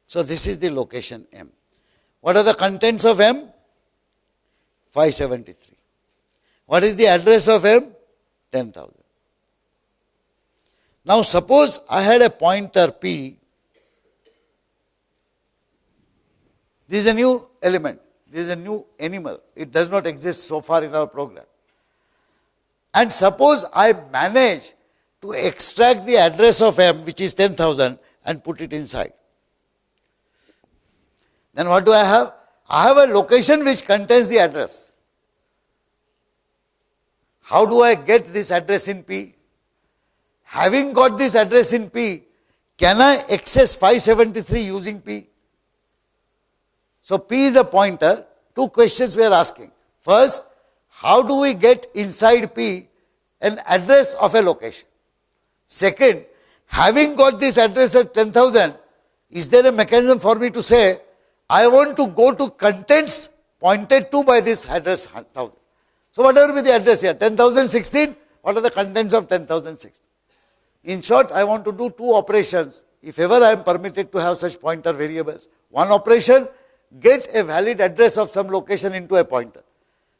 So this is the location M. What are the contents of M? 573. What is the address of M? 10,000. Now suppose I had a pointer P. This is a new element. This is a new animal. It does not exist so far in our program. And suppose I manage to extract the address of M, which is 10,000, and put it inside. Then what do I have? I have a location which contains the address. How do I get this address in P? Having got this address in P, can I access 573 using P? So P is a pointer. Two questions we are asking. First, how do we get inside P an address of a location? Second, having got this address as 10,000, is there a mechanism for me to say, I want to go to contents pointed to by this address 1000. So whatever be the address here, 10,016, what are the contents of 10,016? In short, I want to do two operations, if ever I am permitted to have such pointer variables. One operation, get a valid address of some location into a pointer.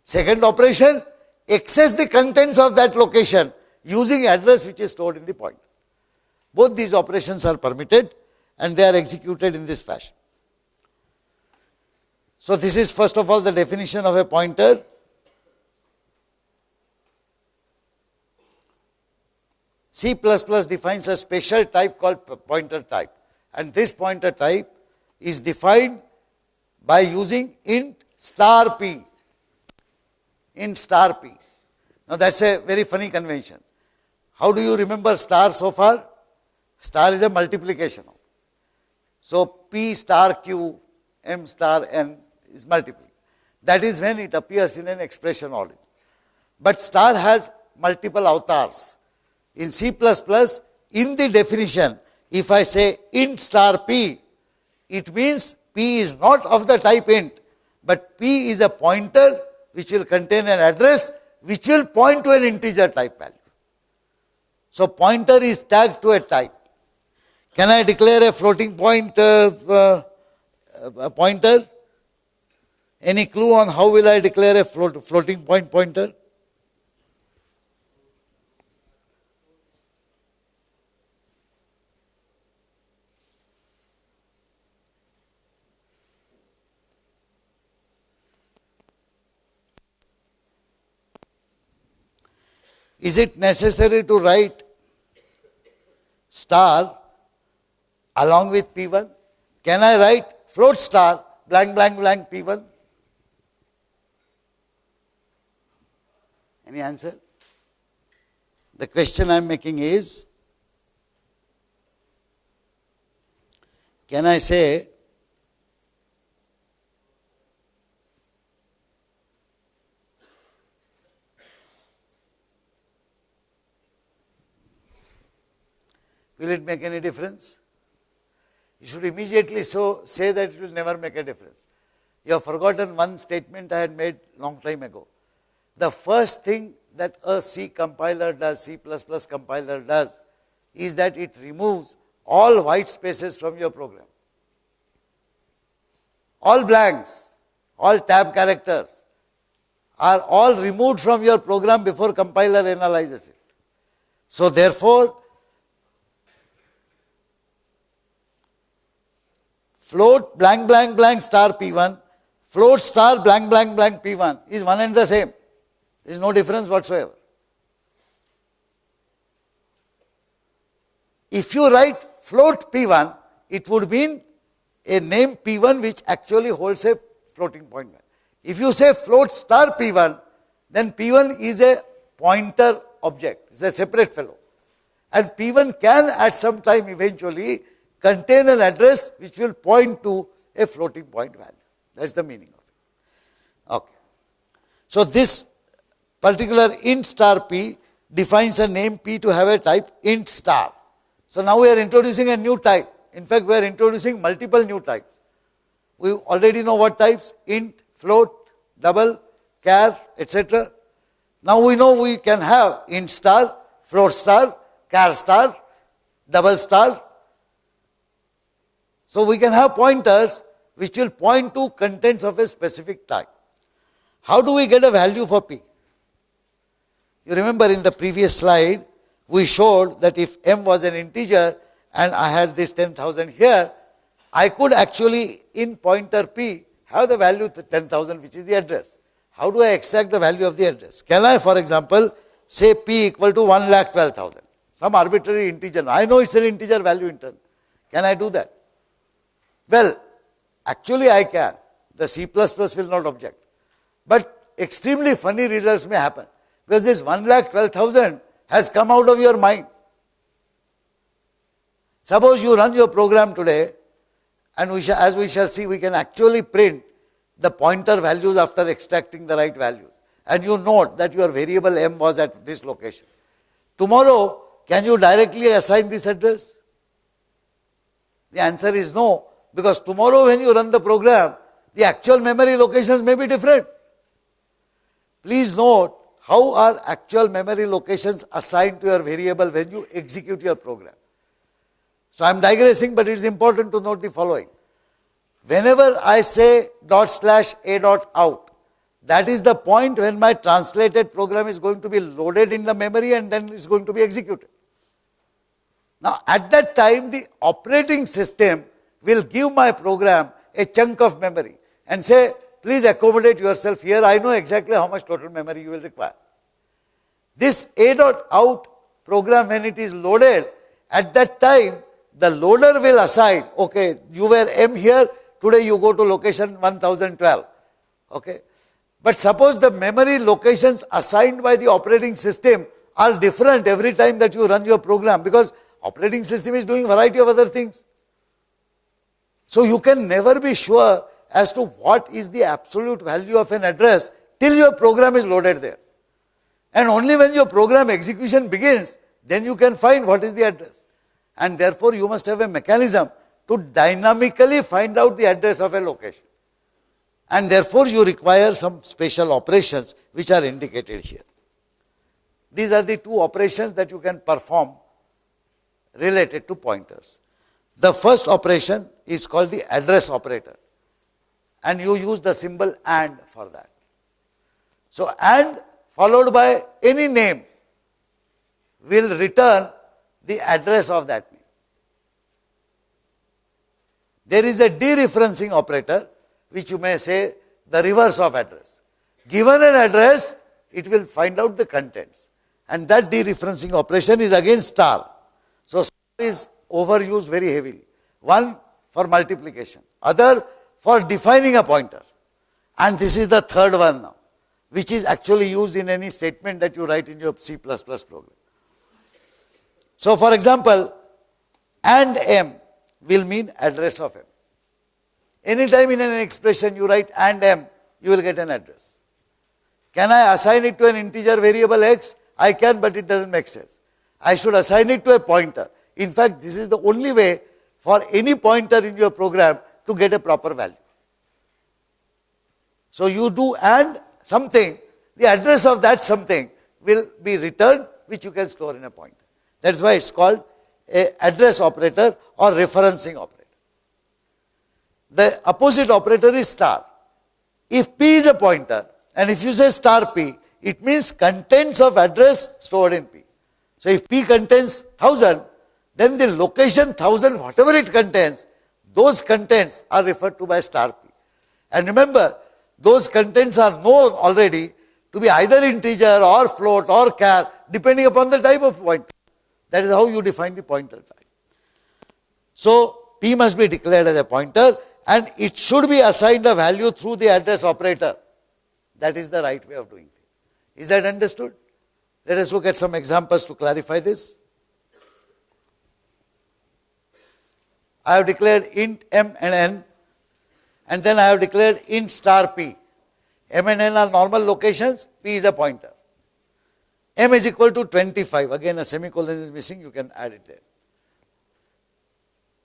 Second operation, access the contents of that location using address which is stored in the pointer. Both these operations are permitted and they are executed in this fashion. So this is first of all the definition of a pointer. C++ defines a special type called pointer type, and this pointer type is defined by using int star p. Int star p. Now that's a very funny convention. How do you remember star so far? Star is a multiplication. So P star Q, M star N is multiple. That is when it appears in an expression order. But star has multiple avatars. In C++, in the definition, if I say int star P, it means P is not of the type int, but P is a pointer which will contain an address which will point to an integer type value. So pointer is tagged to a type. Can I declare a floating point pointer? Any clue on how will I declare a floating point pointer? Is it necessary to write star along with P1? Can I write float star blank blank blank P1? Any answer? The question I am making is, can I say will it make any difference? You should immediately say that it will never make a difference. You have forgotten one statement I had made long time ago. The first thing that a C compiler does, C++ compiler does, is that it removes all white spaces from your program. All blanks, all tab characters are all removed from your program before compiler analyzes it. So therefore, float blank blank blank star P1, float star blank blank blank P1 is one and the same. There is no difference whatsoever. If you write float P1, it would mean a name P1 which actually holds a floating point. If you say float star P1, then P1 is a pointer object, it's a separate fellow. And P1 can at some time eventually contain an address which will point to a floating point value. That's the meaning of it. Okay. So this particular int star P defines a name P to have a type int star. So now we are introducing a new type. In fact, we are introducing multiple new types. We already know what types: int, float, double, char, etc. Now we know we can have int star, float star, char star, double star. So we can have pointers which will point to contents of a specific type. How do we get a value for P? You remember in the previous slide, we showed that if M was an integer and I had this 10,000 here, I could actually in pointer P have the value 10,000 which is the address. How do I extract the value of the address? Can I, for example, say P equal to 1,12,000, some arbitrary integer. I know it's an integer value internal. Can I do that? Well, actually I can. The C++ will not object. But extremely funny results may happen because this 1,12,000 has come out of your mind. Suppose you run your program today and as we shall see, we can actually print the pointer values after extracting the right values. And you note that your variable M was at this location. Tomorrow, can you directly assign this address? The answer is no. Because tomorrow when you run the program, the actual memory locations may be different. Please note how are actual memory locations assigned to your variable when you execute your program. So I am digressing, but it is important to note the following. Whenever I say /a.out, that is the point when my translated program is going to be loaded in the memory and then is going to be executed. Now at that time, the operating system will give my program a chunk of memory and say, please accommodate yourself here. I know exactly how much total memory you will require. This a.out program, when it is loaded, at that time, the loader will assign, okay, you were M here, today you go to location 1012. Okay. But suppose the memory locations assigned by the operating system are different every time that you run your program, because operating system is doing variety of other things. So you can never be sure as to what is the absolute value of an address till your program is loaded there. And only when your program execution begins, then you can find what is the address. And therefore you must have a mechanism to dynamically find out the address of a location. And therefore you require some special operations which are indicated here. These are the two operations that you can perform related to pointers. The first operation is called the address operator, and you use the symbol AND for that. So AND followed by any name will return the address of that name. There is a dereferencing operator, which you may say the reverse of address. Given an address, it will find out the contents, and that dereferencing operation is again star. So star is overused very heavily. One for multiplication, other for defining a pointer. And this is the third one now, which is actually used in any statement that you write in your C++ program. So for example, AND M will mean address of M. Anytime in an expression you write AND M, you will get an address. Can I assign it to an integer variable X? I can, but it doesn't make sense. I should assign it to a pointer. In fact, this is the only way for any pointer in your program to get a proper value. So you do AND something, the address of that something will be returned, which you can store in a pointer. That's why it's called an address operator or referencing operator. The opposite operator is star. If P is a pointer, and if you say star P, it means contents of address stored in P. So if P contains 1000, then the location 1000, whatever it contains, those contents are referred to by star P. And remember, those contents are known already to be either integer or float or char, depending upon the type of pointer. That is how you define the pointer type. So P must be declared as a pointer, and it should be assigned a value through the address operator. That is the right way of doing things. Is that understood? Let us look at some examples to clarify this. I have declared int M and N, and then I have declared int star P. M and N are normal locations, P is a pointer. M is equal to 25, again a semicolon is missing, you can add it there.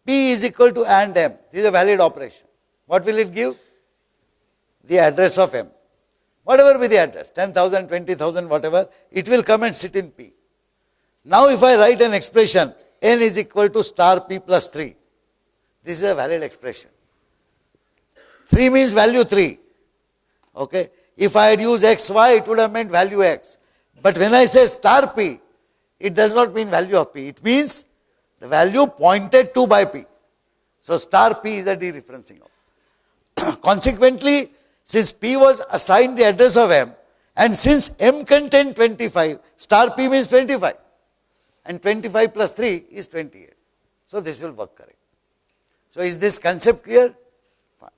P is equal to AND M, this is a valid operation. What will it give? The address of M. Whatever be the address, 10,000, 20,000, whatever, it will come and sit in P. Now if I write an expression, N is equal to star P plus 3, this is a valid expression. 3 means value 3. Okay. If I had used X, Y, it would have meant value X. But when I say star P, it does not mean value of P. It means the value pointed to by P. So star P is a dereferencing. Consequently, since P was assigned the address of M, and since M contained 25, star P means 25. And 25 plus 3 is 28. So this will work correct. So is this concept clear? Fine.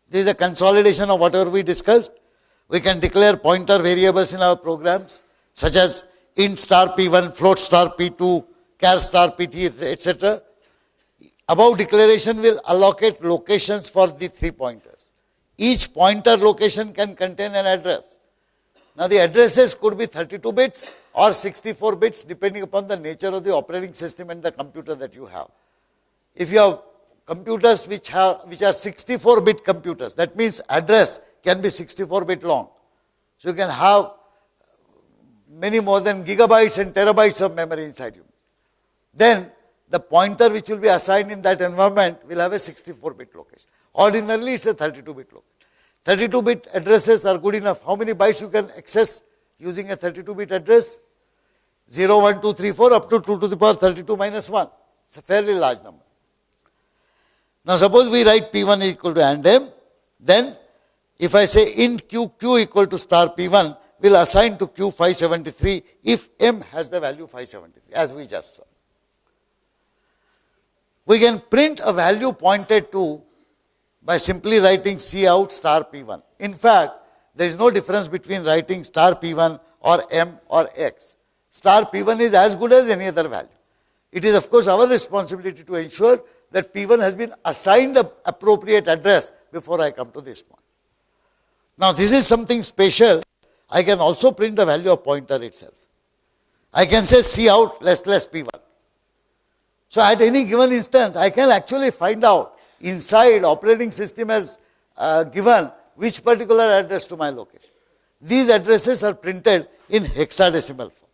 This is a consolidation of whatever we discussed. We can declare pointer variables in our programs, such as int star P1, float star P2, char star PT, etc. Above declaration will allocate locations for the 3 pointers. Each pointer location can contain an address. Now the addresses could be 32 bits or 64 bits depending upon the nature of the operating system and the computer that you have. If you have computers which are 64-bit computers, that means address can be 64-bit long. So you can have many more than gigabytes and terabytes of memory inside you. Then the pointer which will be assigned in that environment will have a 64-bit location. Ordinarily it's a 32-bit location. 32-bit addresses are good enough. How many bytes you can access using a 32-bit address? 0, 1, 2, 3, 4 up to 2 to the power 32 minus 1. It's a fairly large number. Now suppose we write P1 equal to AND M, then if I say int Q equal to star P1, will assign to Q 573 if M has the value 573, as we just saw. We can print a value pointed to by simply writing C out star P1. In fact, there is no difference between writing star P1 or M or X. Star P1 is as good as any other value. It is of course our responsibility to ensure that P1 has been assigned an appropriate address before I come to this point. Now this is something special. I can also print the value of pointer itself. I can say C out less P1. So at any given instance, I can actually find out inside operating system has given which particular address to my location. These addresses are printed in hexadecimal form.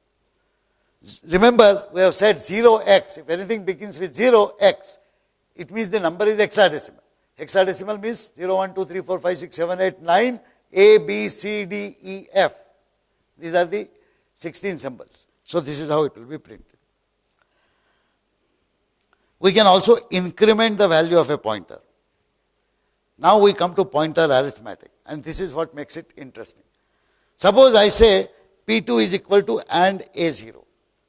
Remember, we have said 0x. If anything begins with 0x, it means the number is hexadecimal. Hexadecimal means 0, 1, 2, 3, 4, 5, 6, 7, 8, 9, A, B, C, D, E, F. These are the 16 symbols. So this is how it will be printed. We can also increment the value of a pointer. Now we come to pointer arithmetic, and this is what makes it interesting. Suppose I say P2 is equal to AND A0.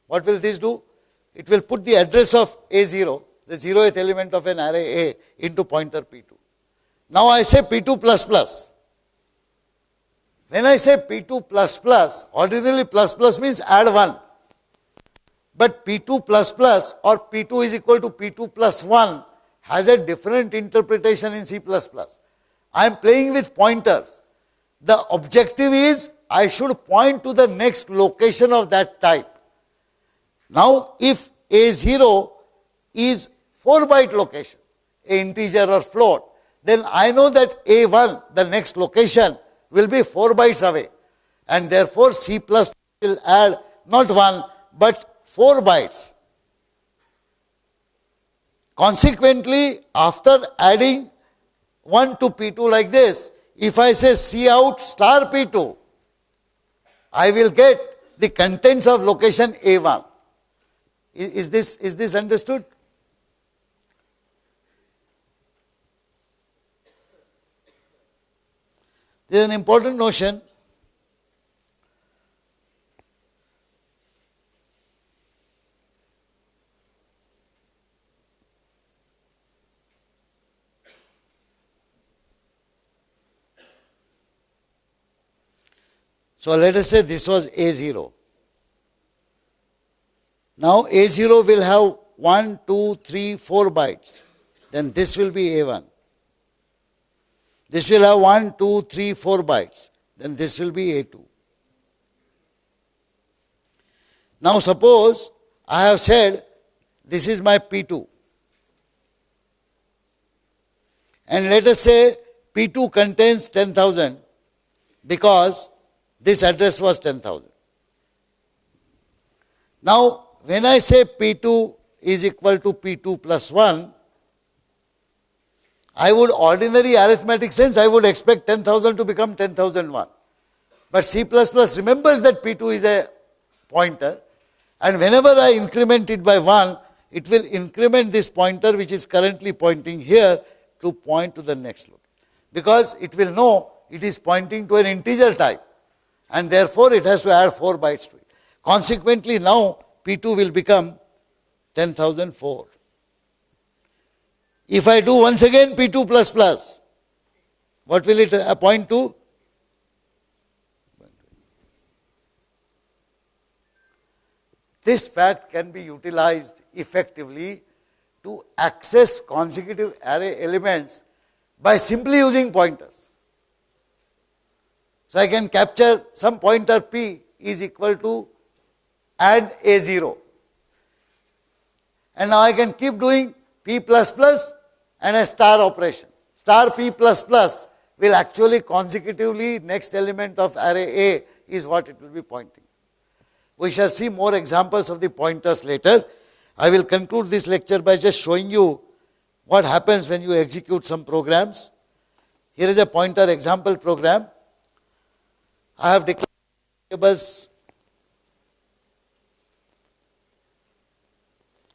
What will this do? It will put the address of A0, the 0th element of an array A, into pointer P2. Now I say P2 plus plus. When I say P2 plus plus, ordinarily plus plus means add 1. But P2 plus plus or P2 is equal to P2 plus 1 has a different interpretation in C++. I am playing with pointers. The objective is I should point to the next location of that type. Now if A0 is 4-byte location, an integer or float, then I know that A1, the next location, will be 4 bytes away. And therefore C++ will add not 1 but 4 bytes. Consequently, after adding 1 to P2 like this, if I say C out star P2, I will get the contents of location A1. Is this understood? There is an important notion. So let us say this was A0. Now A0 will have 1, 2, 3, 4 bytes. Then this will be A1. This will have 1, 2, 3, 4 bytes. Then this will be A2. Now suppose I have said this is my P2. And let us say P2 contains 10,000 because this address was 10,000. Now when I say P2 is equal to P2 plus 1, I would ordinary arithmetic sense, I would expect 10,000 to become 10,001. But C++ remembers that P2 is a pointer, and whenever I increment it by 1, it will increment this pointer which is currently pointing here to point to the next location. Because it will know it is pointing to an integer type, and therefore it has to add 4 bytes to it. Consequently, now P2 will become 10,004. If I do once again P2 plus plus, what will it point to? This fact can be utilized effectively to access consecutive array elements by simply using pointers. So I can capture some pointer P is equal to add A0. And now I can keep doing P plus plus and a star operation. Star P plus plus will actually consecutively next element of array A is what it will be pointing. We shall see more examples of the pointers later. I will conclude this lecture by just showing you what happens when you execute some programs. Here is a pointer example program. I have declared variables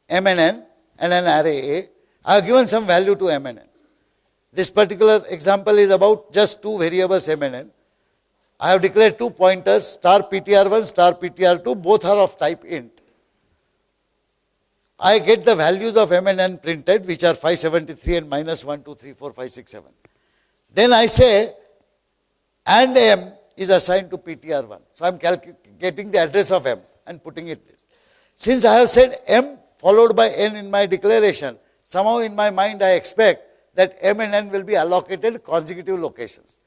M and N and an array A. I have given some value to M and N. This particular example is about just two variables M and N. I have declared two pointers, star ptr1, star ptr2, both are of type int. I get the values of m and n printed, which are 573 and minus 1, 2, 3, 4, 5, 6, 7. Then I say, and m is assigned to PTR1. So I am getting the address of m and putting it this. Since I have said m followed by n in my declaration, somehow in my mind I expect that m and n will be allocated consecutive locations.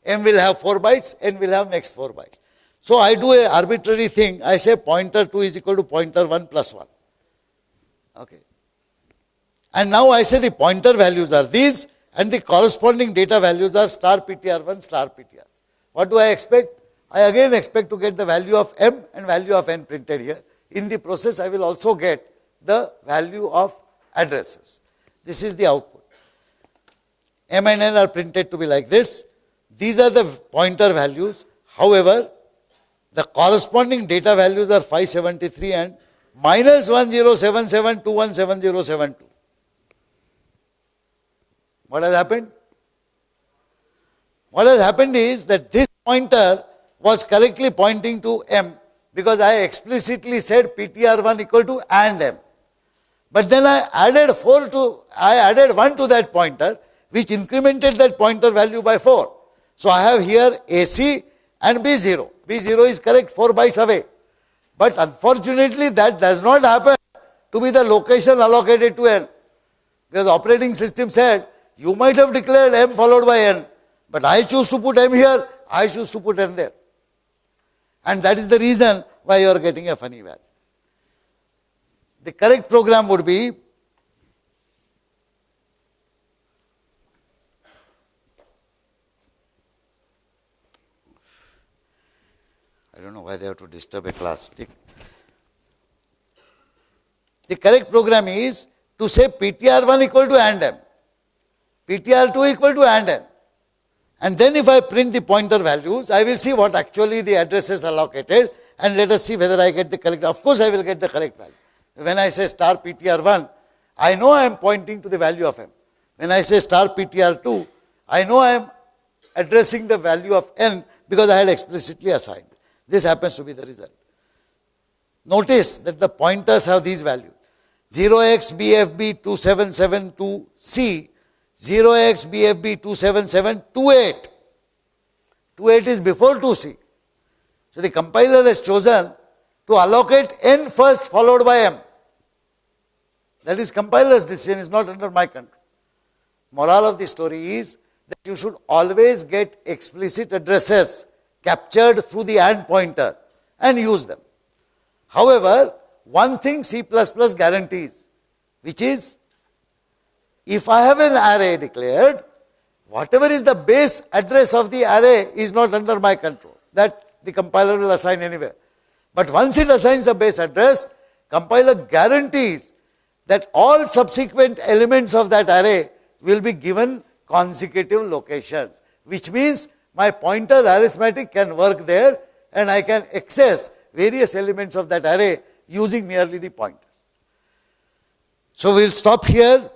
M will have 4 bytes, n will have next 4 bytes. So I do an arbitrary thing. I say pointer 2 is equal to pointer 1 plus 1. Okay. And now I say the pointer values are these and the corresponding data values are star PTR1, star PTR. What do I expect? I again expect to get the value of m and value of n printed here. In the process, I will also get the value of addresses. This is the output. M and n are printed to be like this. These are the pointer values. However, the corresponding data values are 573 and minus 1077217072. What has happened? What has happened is that this pointer was correctly pointing to m because I explicitly said PTR1 equal to and m. But then I added 1 to that pointer, which incremented that pointer value by 4. So I have here AC and B0. B0 is correct 4 bytes away. But unfortunately that does not happen to be the location allocated to n. Because the operating system said, you might have declared m followed by n, but I choose to put m here, I choose to put n there. And that is the reason why you are getting a funny value. The correct program would be I don't know why they have to disturb a class. The correct program is to say PTR1 equal to and m, PTR2 equal to and n. And then if I print the pointer values, I will see what actually the address is allocated and let us see whether I get the correct. Of course, I will get the correct value. When I say star PTR1, I know I am pointing to the value of m. When I say star PTR2, I know I am addressing the value of n because I had explicitly assigned. This happens to be the result. Notice that the pointers have these values. 0xBFB2772C, 0xBFB27728. 28 is before 2C. So the compiler has chosen to allocate n first followed by m. That is compiler's decision, is not under my control. Moral of the story is that you should always get explicit addresses captured through the and pointer and use them. However, one thing C++ guarantees, which is if I have an array declared, whatever is the base address of the array is not under my control. That the compiler will assign anywhere. But once it assigns a base address, compiler guarantees that all subsequent elements of that array will be given consecutive locations, which means my pointer arithmetic can work there and I can access various elements of that array using merely the pointers. So we will stop here.